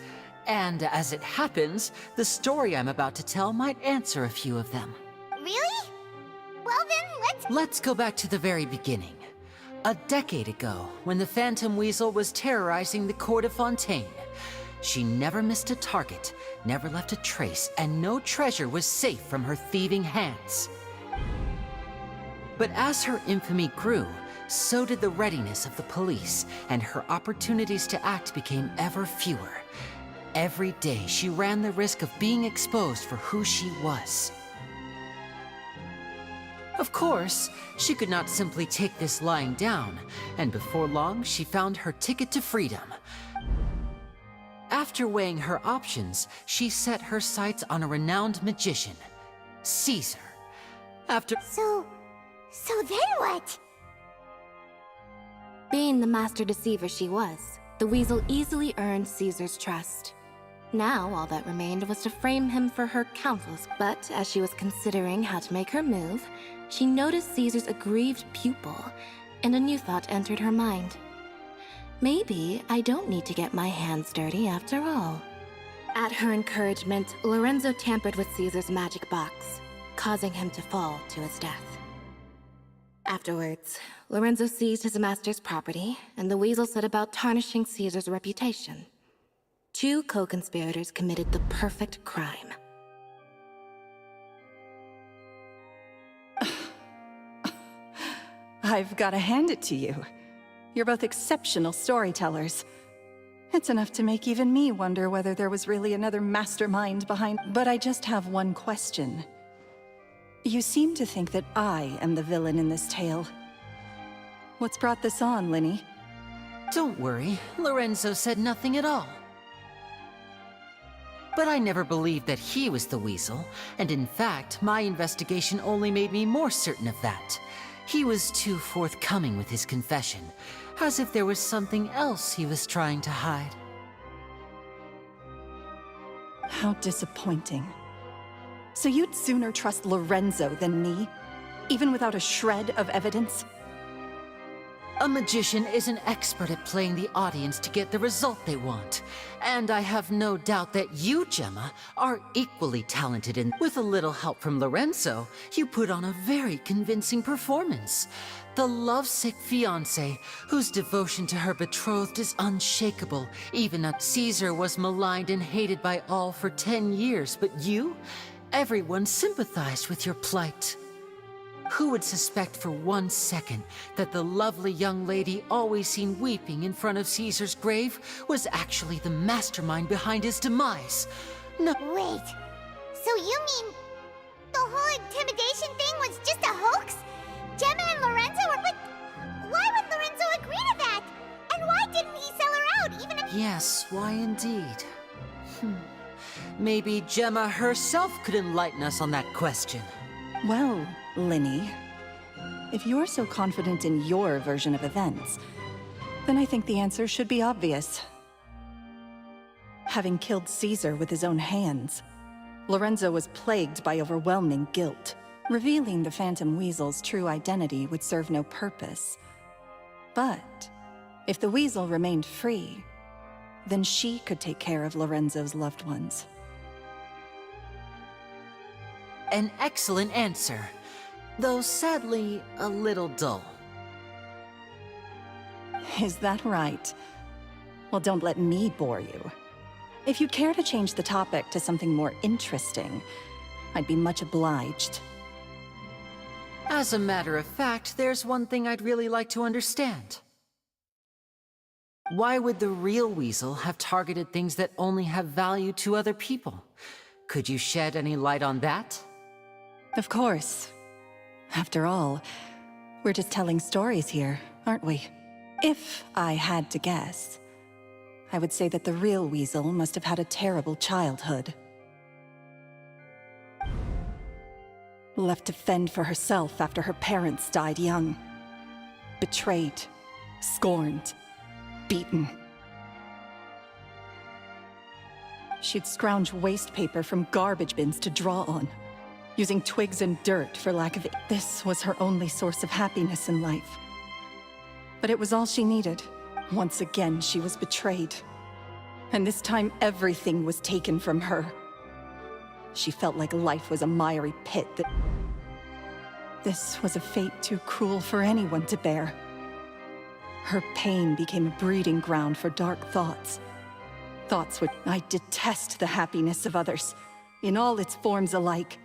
And as it happens, the story I'm about to tell might answer a few of them. Really? Well then, Let's go back to the very beginning. A decade ago, when the Phantom Weasel was terrorizing the court of Fontaine. She never missed a target, never left a trace, and no treasure was safe from her thieving hands. But as her infamy grew, so did the readiness of the police, and her opportunities to act became ever fewer. Every day, she ran the risk of being exposed for who she was. Of course, she could not simply take this lying down, and before long, she found her ticket to freedom. After weighing her options, she set her sights on a renowned magician, Caesar. So then what? Being the master deceiver she was, the Weasel easily earned Caesar's trust. Now, all that remained was to frame him for her counsels, but as she was considering how to make her move, she noticed Caesar's aggrieved pupil, and a new thought entered her mind. Maybe I don't need to get my hands dirty after all. At her encouragement, Lorenzo tampered with Caesar's magic box, causing him to fall to his death. Afterwards, Lorenzo seized his master's property, and the Weasel set about tarnishing Caesar's reputation. Two co-conspirators committed the perfect crime. I've got to hand it to you. You're both exceptional storytellers. It's enough to make even me wonder whether there was really another mastermind behind. But I just have one question. You seem to think that I am the villain in this tale. What's brought this on, Linny? Don't worry, Lorenzo said nothing at all. But I never believed that he was the Weasel, and in fact, my investigation only made me more certain of that. He was too forthcoming with his confession, as if there was something else he was trying to hide. How disappointing. So you'd sooner trust Lorenzo than me, even without a shred of evidence? A magician is an expert at playing the audience to get the result they want. And I have no doubt that you, Gemma, are equally talented in. With a little help from Lorenzo, you put on a very convincing performance. The lovesick fiancé, whose devotion to her betrothed is unshakable, even as Caesar was maligned and hated by all for 10 years, but you? Everyone sympathized with your plight. Who would suspect for 1 second that the lovely young lady always seen weeping in front of Caesar's grave was actually the mastermind behind his demise? No. Wait, so you mean the whole intimidation thing was just a hoax? Gemma and Lorenzo were, but why would Lorenzo agree to that? And why didn't he sell her out, even if— Yes, why indeed? Maybe Gemma herself could enlighten us on that question. Well, Linny, if you're so confident in your version of events, then I think the answer should be obvious. Having killed Caesar with his own hands, Lorenzo was plagued by overwhelming guilt. Revealing the Phantom Weasel's true identity would serve no purpose. But if the Weasel remained free, then she could take care of Lorenzo's loved ones. An excellent answer, though sadly a little dull. Is that right? Well, don't let me bore you. If you'd care to change the topic to something more interesting, I'd be much obliged. As a matter of fact, there's one thing I'd really like to understand. Why would the real Weasel have targeted things that only have value to other people? Could you shed any light on that? Of course. After all, we're just telling stories here, aren't we? If I had to guess, I would say that the real Weasel must have had a terrible childhood. Left to fend for herself after her parents died young. Betrayed, scorned, beaten. She'd scrounge waste paper from garbage bins to draw on, using twigs and dirt for lack of it. This was her only source of happiness in life. But it was all she needed. Once again, she was betrayed. And this time, everything was taken from her. She felt like life was a miry pit that... This was a fate too cruel for anyone to bear. Her pain became a breeding ground for dark thoughts. Thoughts which I detest the happiness of others, in all its forms alike.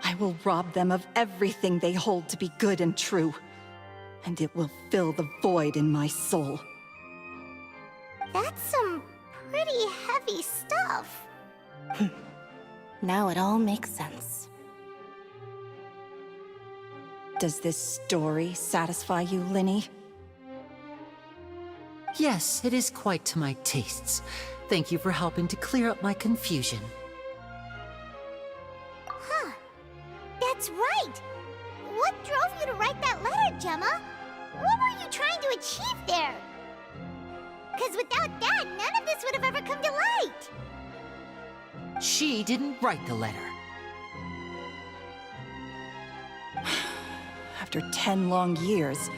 I will rob them of everything they hold to be good and true, and it will fill the void in my soul. That's some pretty heavy stuff. Now it all makes sense. Does this story satisfy you, Lyney? Yes, it is quite to my tastes. Thank you for helping to clear up my confusion. Huh. That's right! What drove you to write that letter, Gemma? What were you trying to achieve there? Because without that, none of this would have ever come to light! She didn't write the letter. After 10 long years,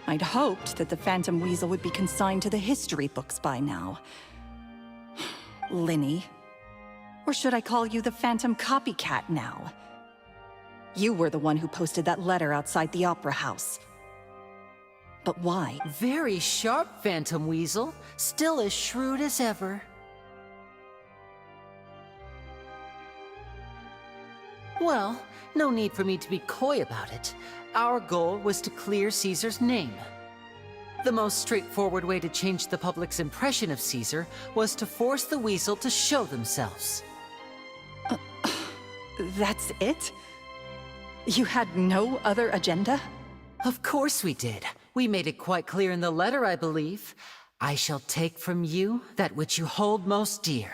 I'd hoped that the Phantom Weasel would be consigned to the history books by now. Lyney. Or should I call you the Phantom Copycat now? You were the one who posted that letter outside the Opera House. But why? Very sharp, Phantom Weasel. Still as shrewd as ever. Well, no need for me to be coy about it. Our goal was to clear Caesar's name. The most straightforward way to change the public's impression of Caesar was to force the Weasel to show themselves. That's it? You had no other agenda? Of course we did. We made it quite clear in the letter, I believe. I shall take from you that which you hold most dear,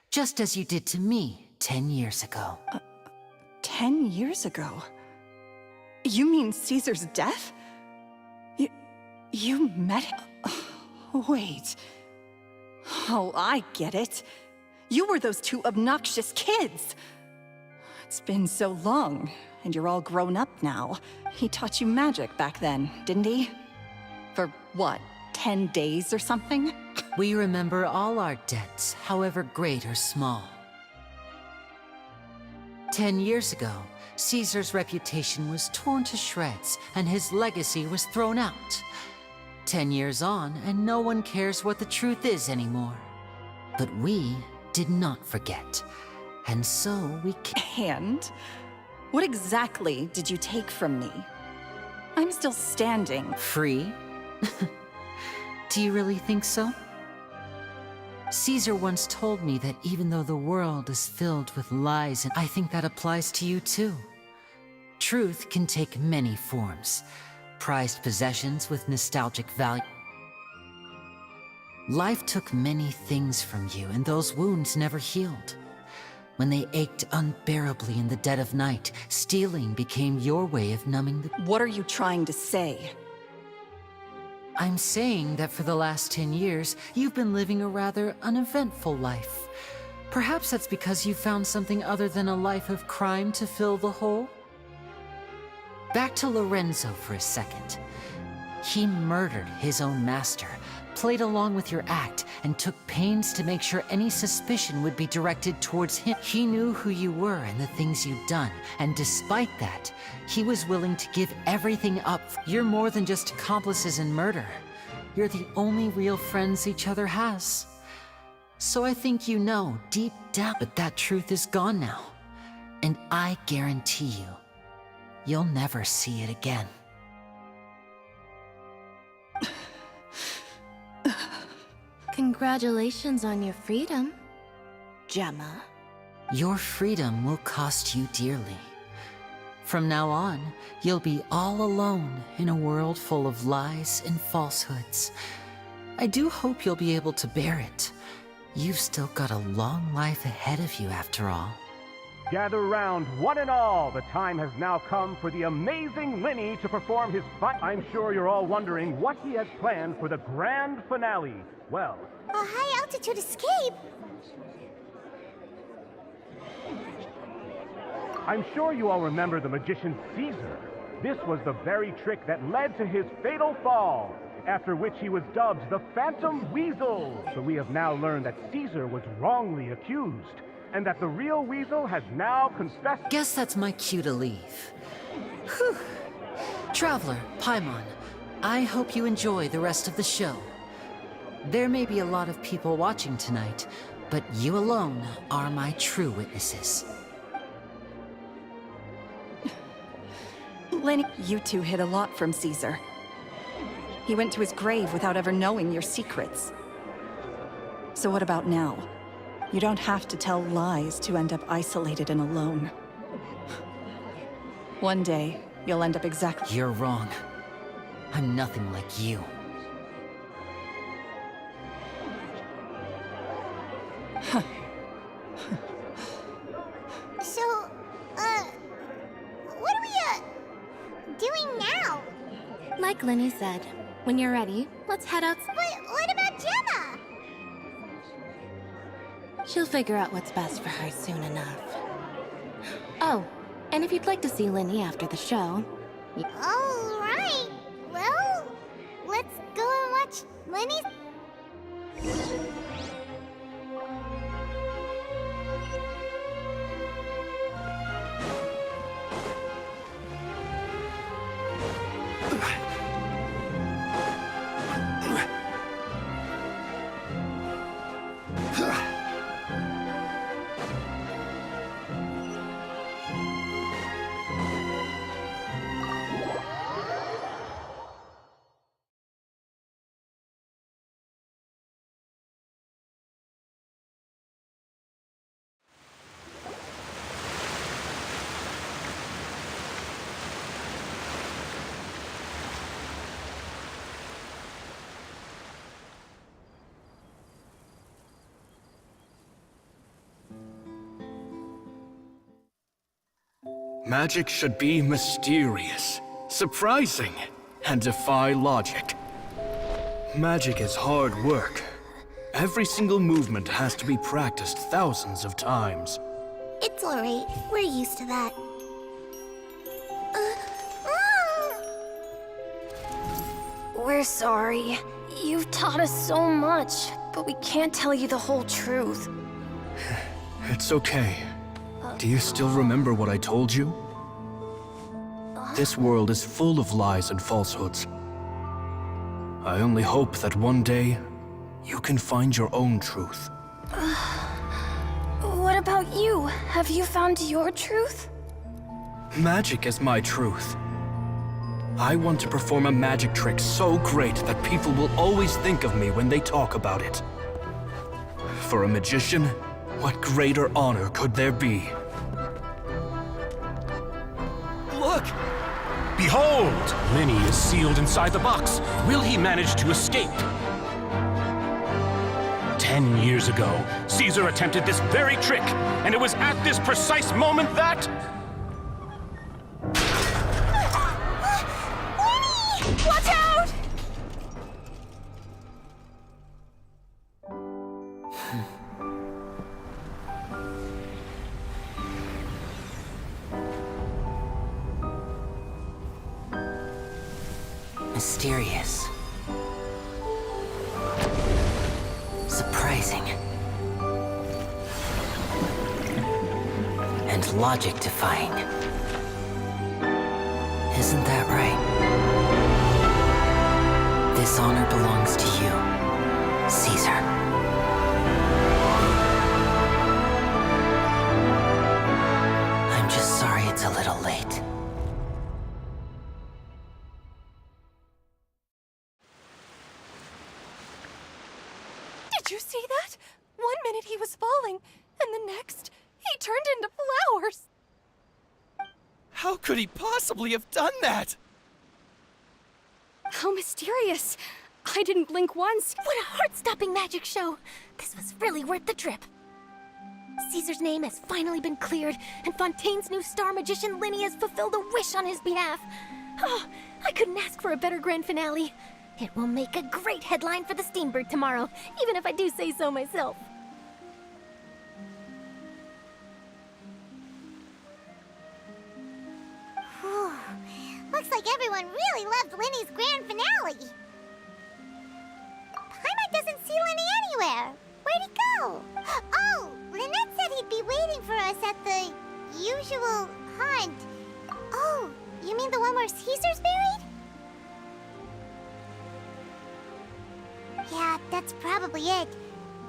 just as you did to me 10 years ago. 10 years ago? You mean Caesar's death? You met him? Wait. Oh, I get it. You were those two obnoxious kids. It's been so long, and you're all grown up now. He taught you magic back then, didn't he? For what, 10 days or something? We remember all our debts, however great or small. 10 years ago, Caesar's reputation was torn to shreds, and his legacy was thrown out. 10 years on, and no one cares what the truth is anymore. But we did not forget, and so we And? What exactly did you take from me? I'm still standing. Free? Do you really think so? Caesar once told me that even though the world is filled with lies, and I think that applies to you too. Truth can take many forms. Prized possessions with nostalgic value. Life took many things from you, and those wounds never healed. When they ached unbearably in the dead of night, stealing became your way of numbing the... What are you trying to say? I'm saying that for the last 10 years, you've been living a rather uneventful life. Perhaps that's because you found something other than a life of crime to fill the hole? Back to Lorenzo for a second. He murdered his own master, played along with your act, and took pains to make sure any suspicion would be directed towards him. He knew who you were and the things you'd done, and despite that, he was willing to give everything up. You're more than just accomplices in murder. You're the only real friends each other has. So I think you know, deep down, but that truth is gone now. And I guarantee you, you'll never see it again. Congratulations on your freedom, Gemma. Your freedom will cost you dearly. From now on, you'll be all alone in a world full of lies and falsehoods. I do hope you'll be able to bear it. You've still got a long life ahead of you after all. Gather round, one and all. The time has now come for the amazing Linny to perform his I'm sure you're all wondering what he has planned for the grand finale. Well, A high-altitude escape? I'm sure you all remember the magician Caesar. This was the very trick that led to his fatal fall, after which he was dubbed the Phantom Weasel. So we have now learned that Caesar was wrongly accused, and that the real Weasel has now confessed. Guess that's my cue to leave. Whew. Traveler, Paimon, I hope you enjoy the rest of the show. There may be a lot of people watching tonight, but you alone are my true witnesses. Lenny, you two hid a lot from Caesar. He went to his grave without ever knowing your secrets. So what about now? You don't have to tell lies to end up isolated and alone. One day, you'll end up exactly— You're wrong. I'm nothing like you. So, what are we, doing now? Like Linny said, when you're ready, let's head out. But what about Gemma? She'll figure out what's best for her soon enough. Oh, and if you'd like to see Linny after the show... All right. Well, let's go and watch Lenny's... Magic should be mysterious, surprising, and defy logic. Magic is hard work. Every single movement has to be practiced thousands of times. It's all right. We're used to that. We're sorry. You've taught us so much, but we can't tell you the whole truth. It's okay. Do you still remember what I told you? This world is full of lies and falsehoods. I only hope that one day, you can find your own truth. What about you? Have you found your truth? Magic is my truth. I want to perform a magic trick so great that people will always think of me when they talk about it. For a magician, what greater honor could there be? Look! Behold! Linny is sealed inside the box. Will he manage to escape? 10 years ago, Caesar attempted this very trick, and it was at this precise moment that... Watch out! Mysterious. Surprising. And logic-defying. Isn't that right? This honor belongs to you, Caesar. I'm just sorry it's a little late. Did you see that? 1 minute he was falling, and the next, he turned into flowers. How could he possibly have done that? How mysterious. I didn't blink once. What a heart-stopping magic show! This was really worth the trip. Caesar's name has finally been cleared, and Fontaine's new star magician Linny has fulfilled a wish on his behalf. Oh, I couldn't ask for a better grand finale. It will make a great headline for the Steambird tomorrow, even if I do say so myself. Whew. Looks like everyone really loved Linny's grand finale. Paimon doesn't see Linny anywhere. Where'd he go? Oh, Lynette said he'd be waiting for us at the usual hunt. Oh, you mean the one where Caesar's buried? Yeah, that's probably it.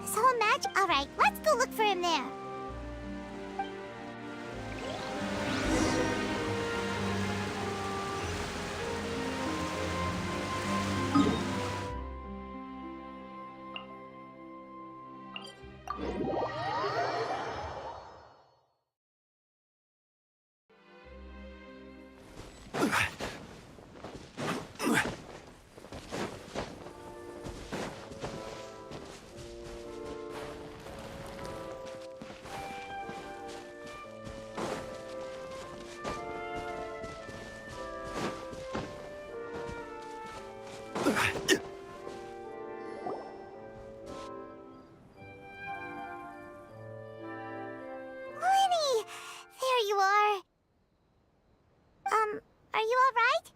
This whole match? Alright, let's go look for him there. Are you alright?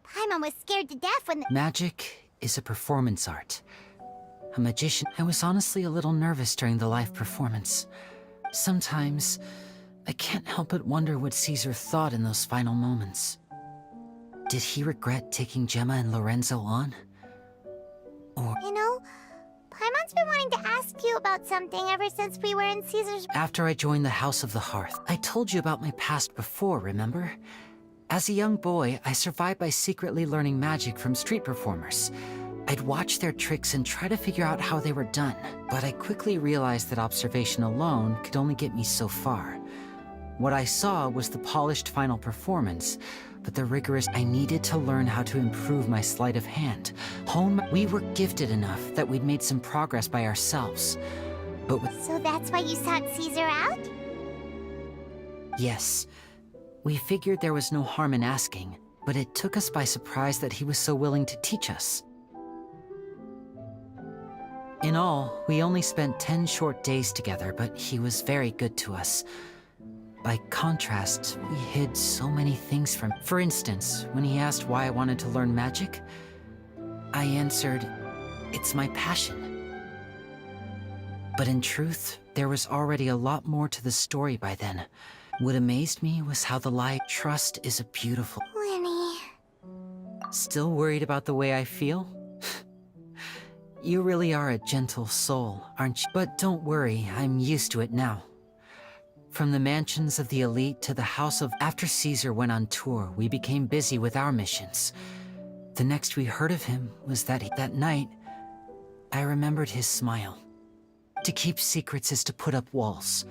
Paimon was scared to death when Magic is a performance art. A magician. I was honestly a little nervous during the live performance. Sometimes, I can't help but wonder what Caesar thought in those final moments. Did he regret taking Gemma and Lorenzo on? Or... You know, Paimon's been wanting to ask you about something ever since we were in Caesar's... After I joined the House of the Hearth, I told you about my past before, remember? As a young boy, I survived by secretly learning magic from street performers. I'd watch their tricks and try to figure out how they were done, but I quickly realized that observation alone could only get me so far. What I saw was the polished final performance, but the rigorous... I needed to learn how to improve my sleight of hand. We were gifted enough that we'd made some progress by ourselves, but with... So that's why you sought Caesar out? Yes. We figured there was no harm in asking, but it took us by surprise that he was so willing to teach us. In all, we only spent 10 short days together, but he was very good to us. By contrast, we hid so many things from... For instance, when he asked why I wanted to learn magic, I answered, it's my passion. But in truth, there was already a lot more to the story by then. What amazed me was how the lie... Trust is a beautiful... Linny... Still worried about the way I feel? You really are a gentle soul, aren't you? But don't worry, I'm used to it now. From the mansions of the elite to the house of... After Caesar went on tour, we became busy with our missions. The next we heard of him was that that night, I remembered his smile. To keep secrets is to put up walls.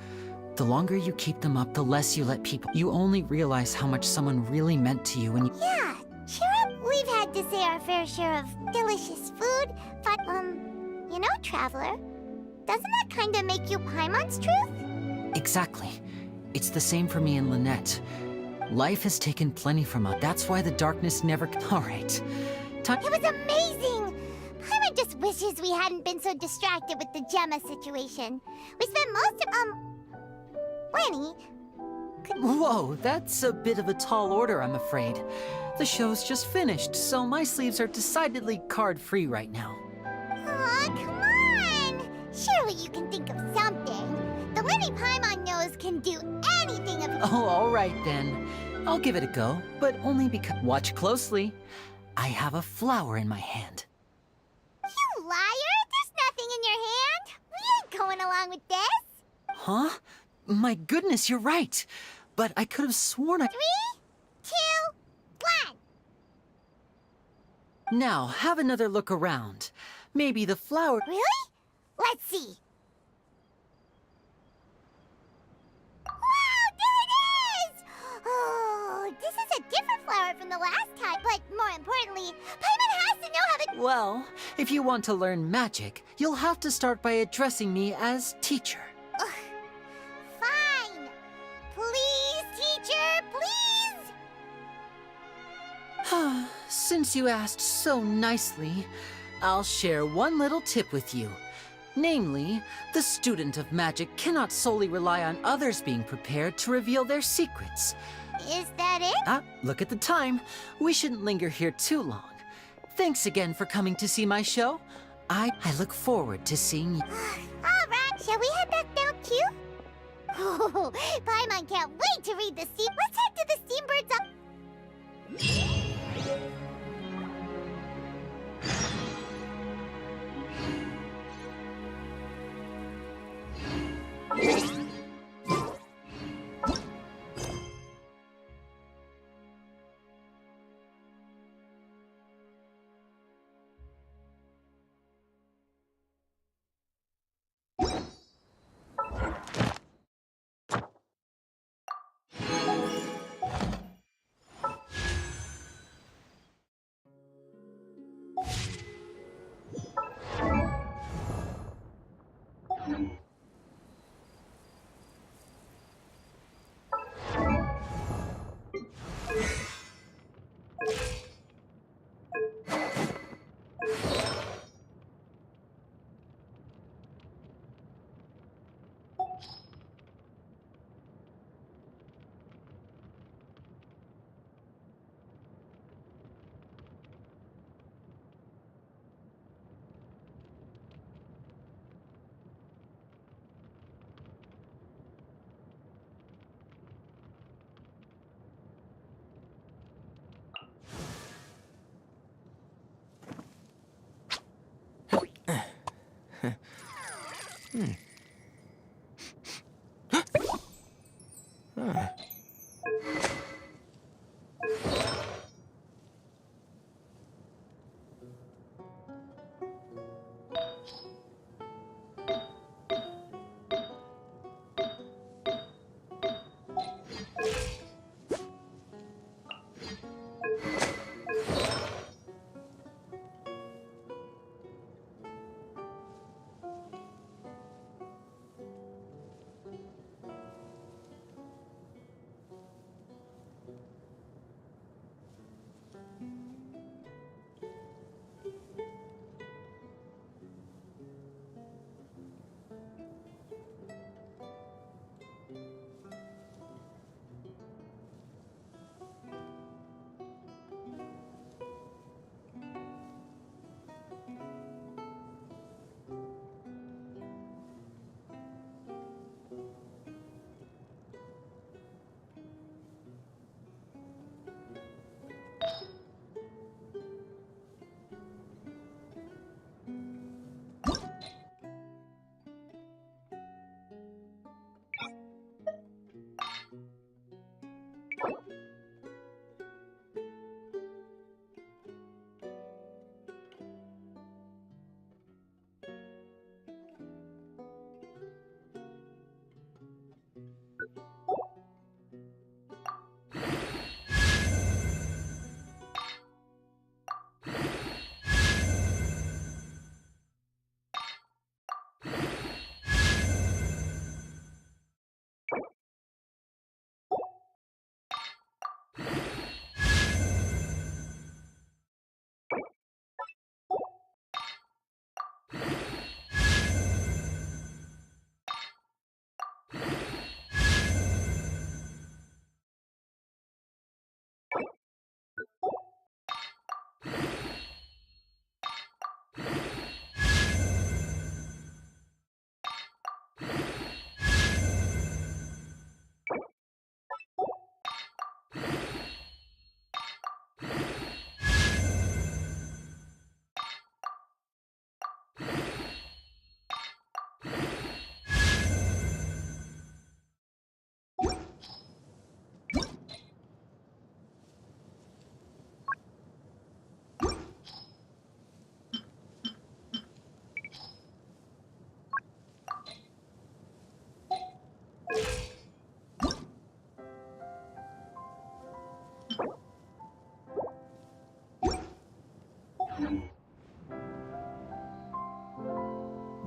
The longer you keep them up, the less you let people... You only realize how much someone really meant to you when you... Yeah, cheer up. We've had to say our fair share of delicious food, but, you know, Traveler, doesn't that kind of make you Paimon's truth? Exactly. It's the same for me and Lynette. Life has taken plenty from us. That's why the darkness never... All right. It was amazing! Paimon just wishes we hadn't been so distracted with the Gemma situation. We spent most of, Linny... Whoa, that's a bit of a tall order, I'm afraid. The show's just finished, so my sleeves are decidedly card-free right now. Aw, come on! Surely you can think of something. The Linny Paimon knows can do anything of... Oh, all right then. I'll give it a go, but only because... Watch closely. I have a flower in my hand. You liar! There's nothing in your hand! We ain't going along with this! Huh? My goodness, you're right. But I could have sworn I... 3, 2, 1! Now, have another look around. Maybe the flower... Really? Let's see. Wow, there it is! Oh, the last time, but more importantly, Paimon has to know how to... Well, if you want to learn magic, you'll have to start by addressing me as teacher. Ugh. Fine. Please, teacher, please! Since you asked so nicely, I'll share one little tip with you. Namely, the student of magic cannot solely rely on others being prepared to reveal their secrets. Is that it? Look at the time. We shouldn't linger here too long. Thanks again for coming to see my show. I look forward to seeing you. All right, shall we head back down too? Oh, Paimon can't wait to read the steam. Let's head to the Steambird's up.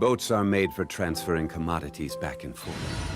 Boats are made for transferring commodities back and forth.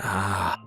Ah.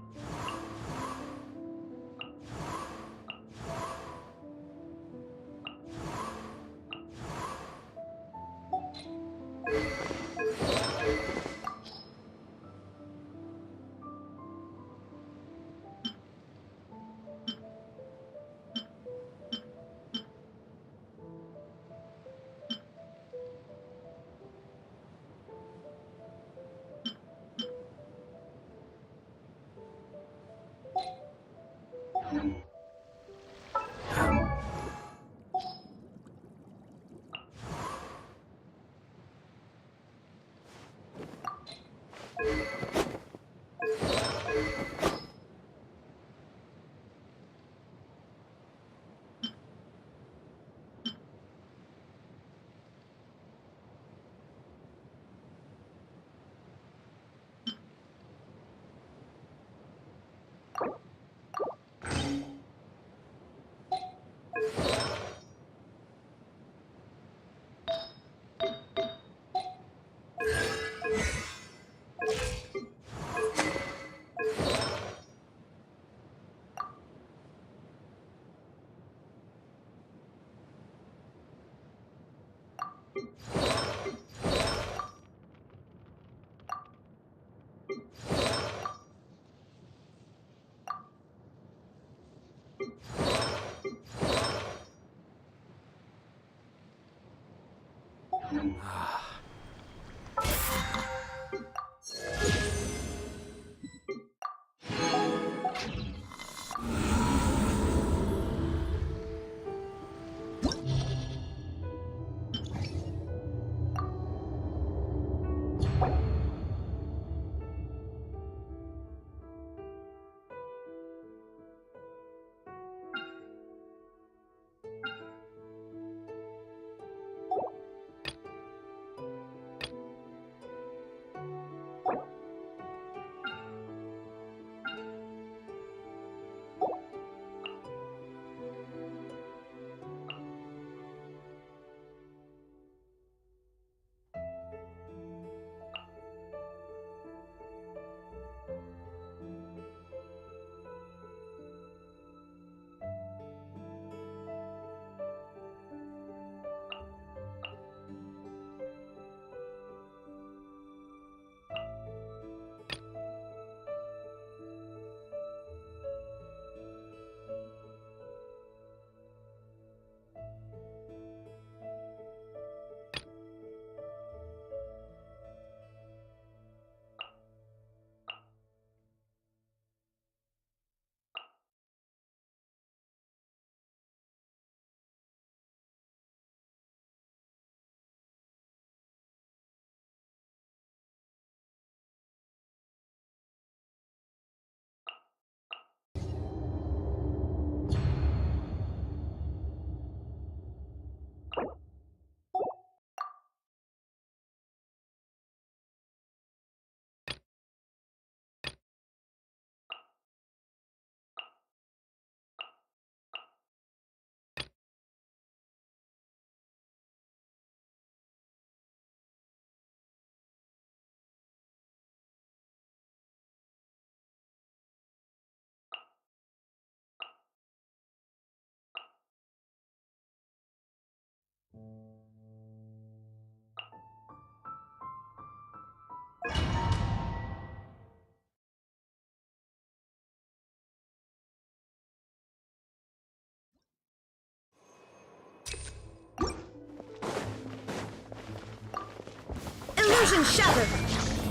Illusion shattered!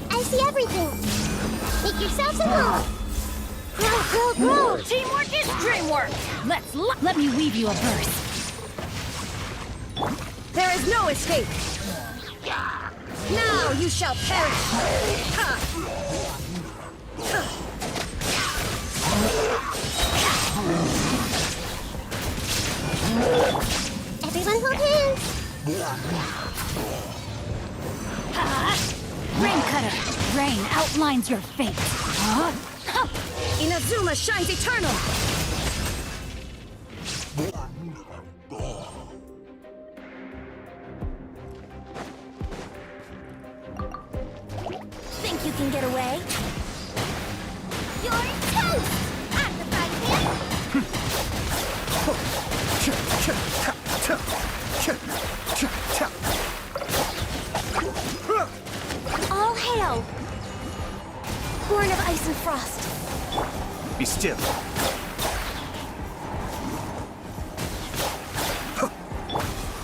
I see everything. Make yourselves at home. Grow! Teamwork is dreamwork! Let me weave you a verse. There is no escape! Now you shall perish! Ha! Everyone hold hands. Rain Cutter! Rain outlines your fate! Inazuma shines eternal! Think you can get away? You're toast! At the frying pan! All hail! Born of ice and frost. Be still.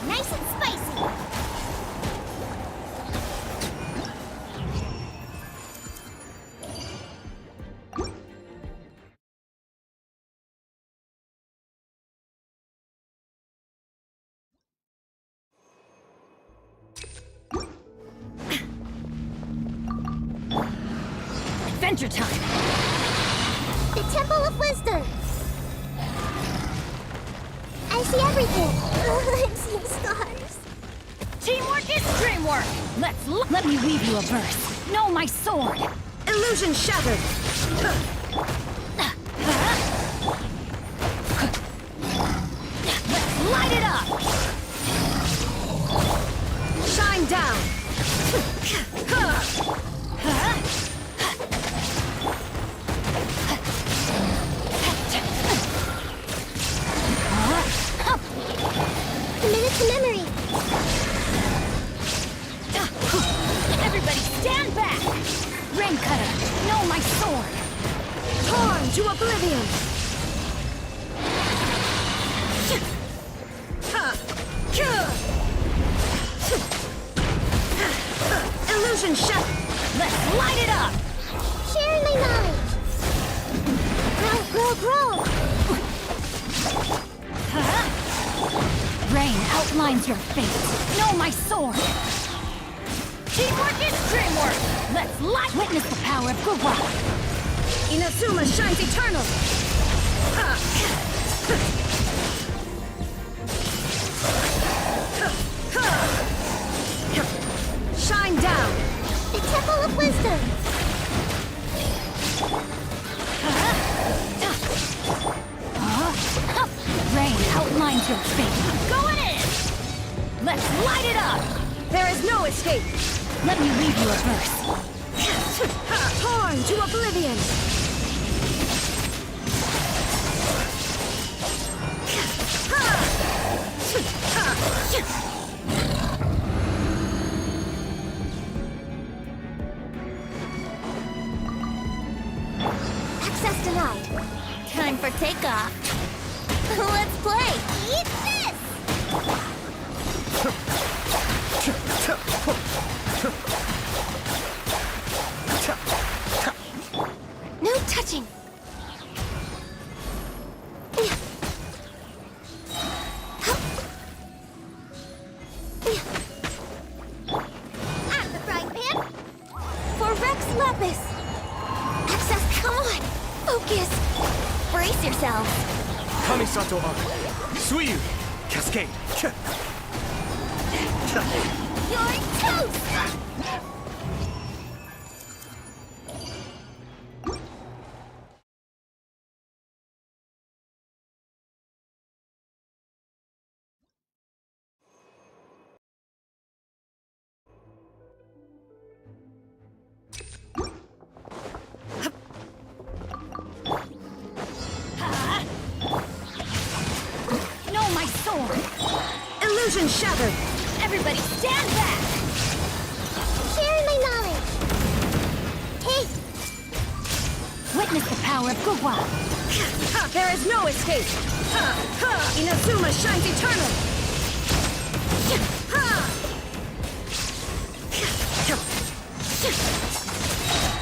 Nice and spicy. Adventure time! The Temple of Wisdom. I see everything. I'm seeing stars. Teamwork is dreamwork! Let me weave you a verse. Know my sword! Illusion shattered! Let's light it up! Shine down! Commit it to memory. Everybody stand back! Rain Cutter, know my sword! Torn to oblivion! Illusion shut! Let's light it up! Sharing my knowledge. Grow! Rain outlines your fate. Know my sword! Teamwork is dreamwork! Let's light witness the power of Gugwa! Inazuma shines eternal! Shine down! The Temple of Wisdom. Rain outlines your fate. Going in! Let's light it up! There is no escape! Let me read you a verse. Torn to oblivion! Access denied. Time for takeoff. Let's play. Eat this! No touching. At the frying pan. For Rex Lapis. Access, come on. Focus. Brace yourselves. Kamisato Arc. Suiyu. Cascade. You're toast! Know my sword! Illusion shattered! Everybody stand back! Sharing my knowledge. Hey, Witness the power of Gugwa! There is no escape! Inazuma shines eternal!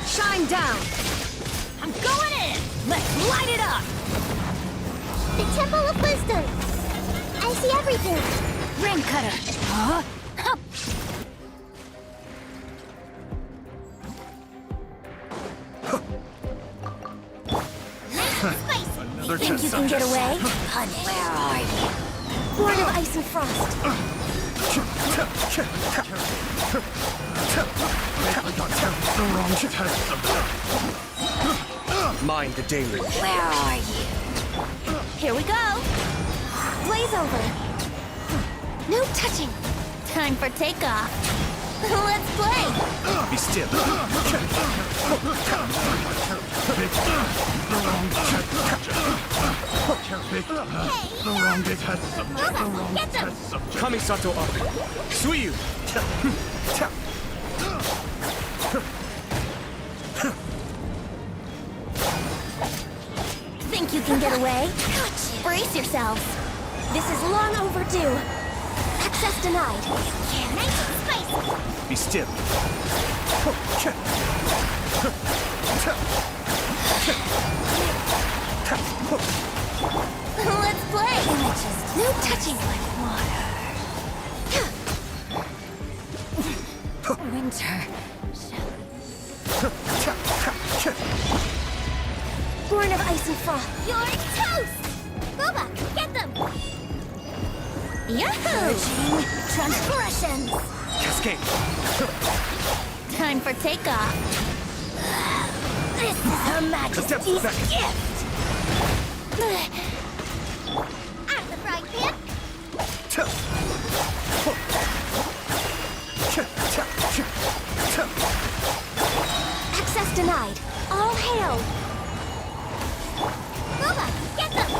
Shine down! I'm going in! Let's light it up! The Temple of Wisdom! I see everything! Ring cutter! Huh? Hup. Spicy! Think you can get away? Where are you? Born of Ice and Frost! Mind the daily. Where are you? Here we go! Blaze over! No touching! Time for takeoff! Let's play! Be still. Get them! Kamisato up. Suiyu. Think you can get away? Brace yourselves! This is long overdue! Access denied! Nice and spicy! Be still. Let's play! No touching! Winter. Born of Ice and Frost. You're toast! Boba, get them! Yahoo! Transgressions! Cascade. Time for takeoff. This is Her Majesty's gift! Out of the frying pan! Access denied. All hail! Boba, get them!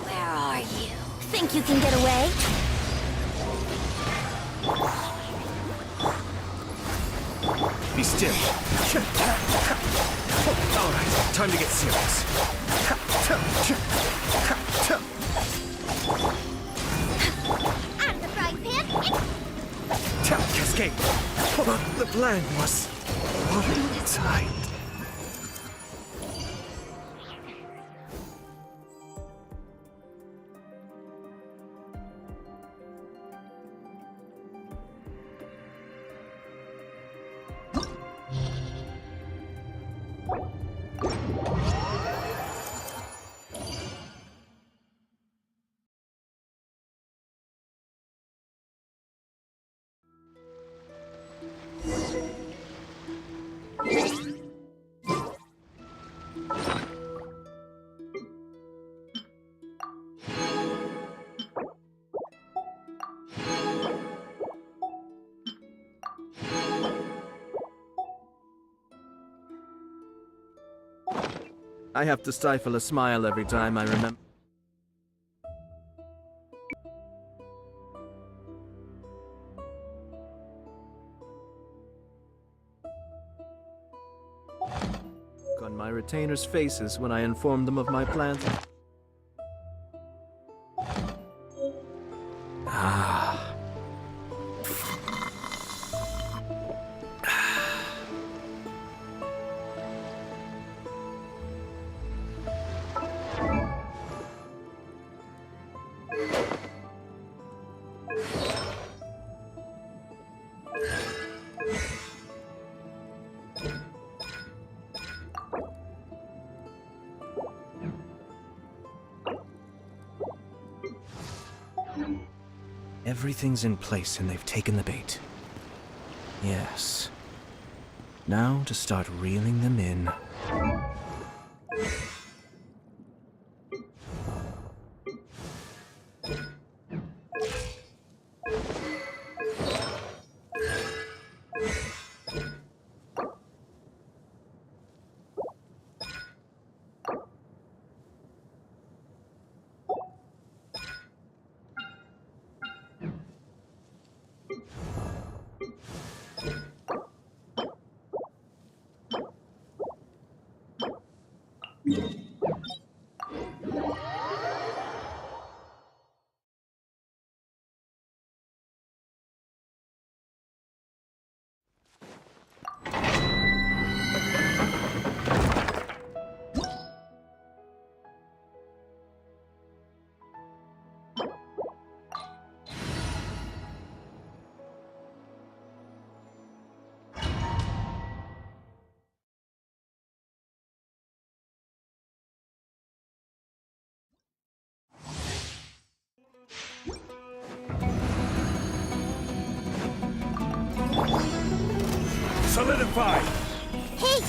Where are you? Think you can get away? Be still. Alright, time to get serious. Out of the frying pan! Cascade. The plan was watertight. I have to stifle a smile every time I remember. On my retainers' faces when I inform them of my plans. Ah. Everything's in place and they've taken the bait. Yes. Now to start reeling them in. Solidify! Hey!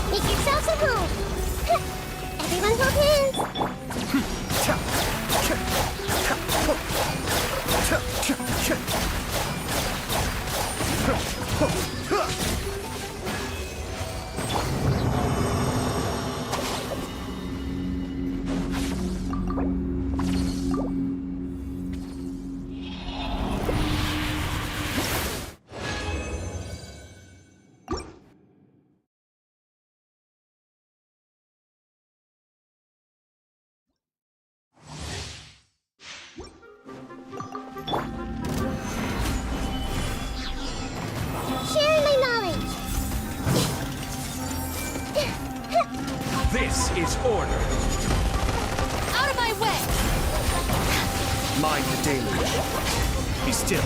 Make yourselves at home! Everyone hold hands! Sharing my knowledge! This is order. Out of my way! Mind the deluge. Be still.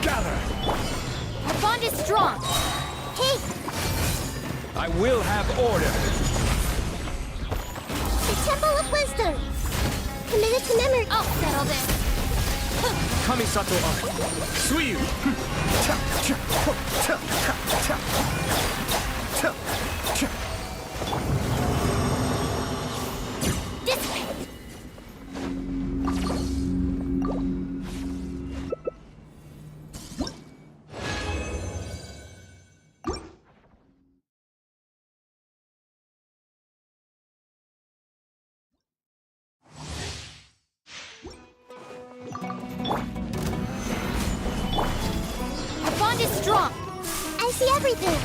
Gather! Our bond is strong! Hey! I will have order. The Temple of Wisdom! Committed to memory! I'll settle this! Kamisato Art. Suiyu. This way! Our bond is strong! I see everything!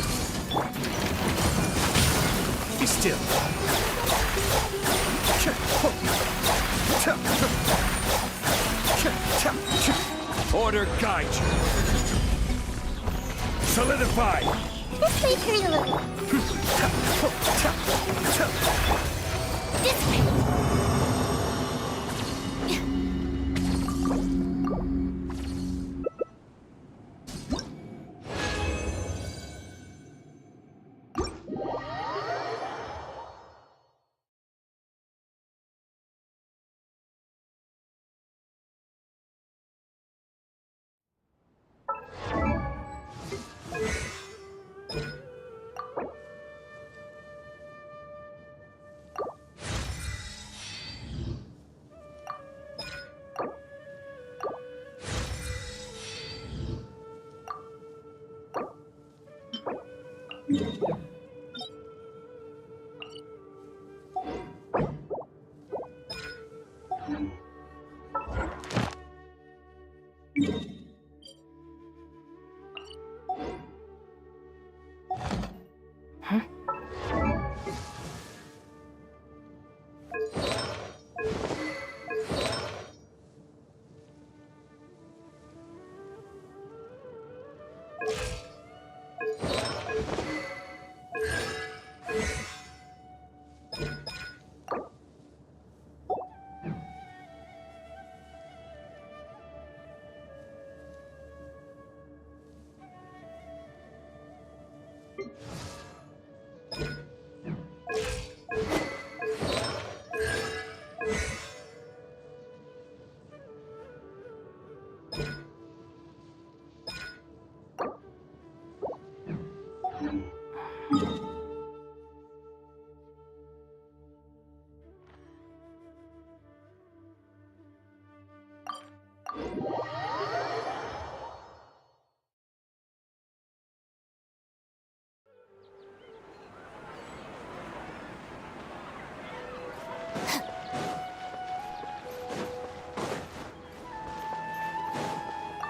Be still. Order guide you. Solidify! This may hurt a little. This way!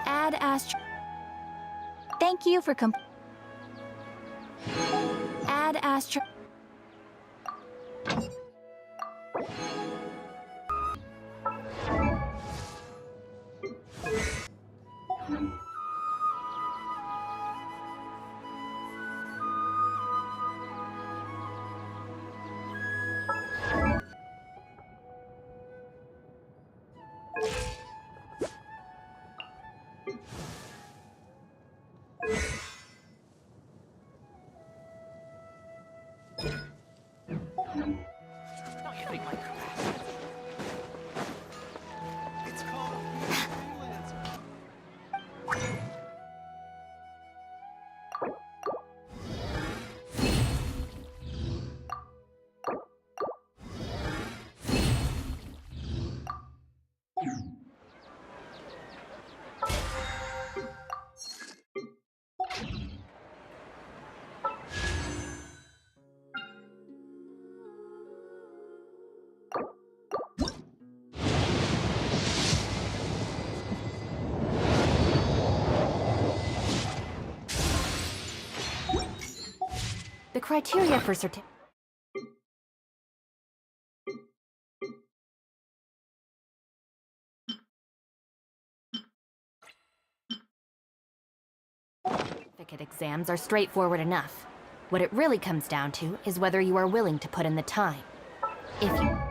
Ad Astra. Thank you for Ad Astra. The criteria for certificate exams are straightforward enough. What it really comes down to is whether you are willing to put in the time. If you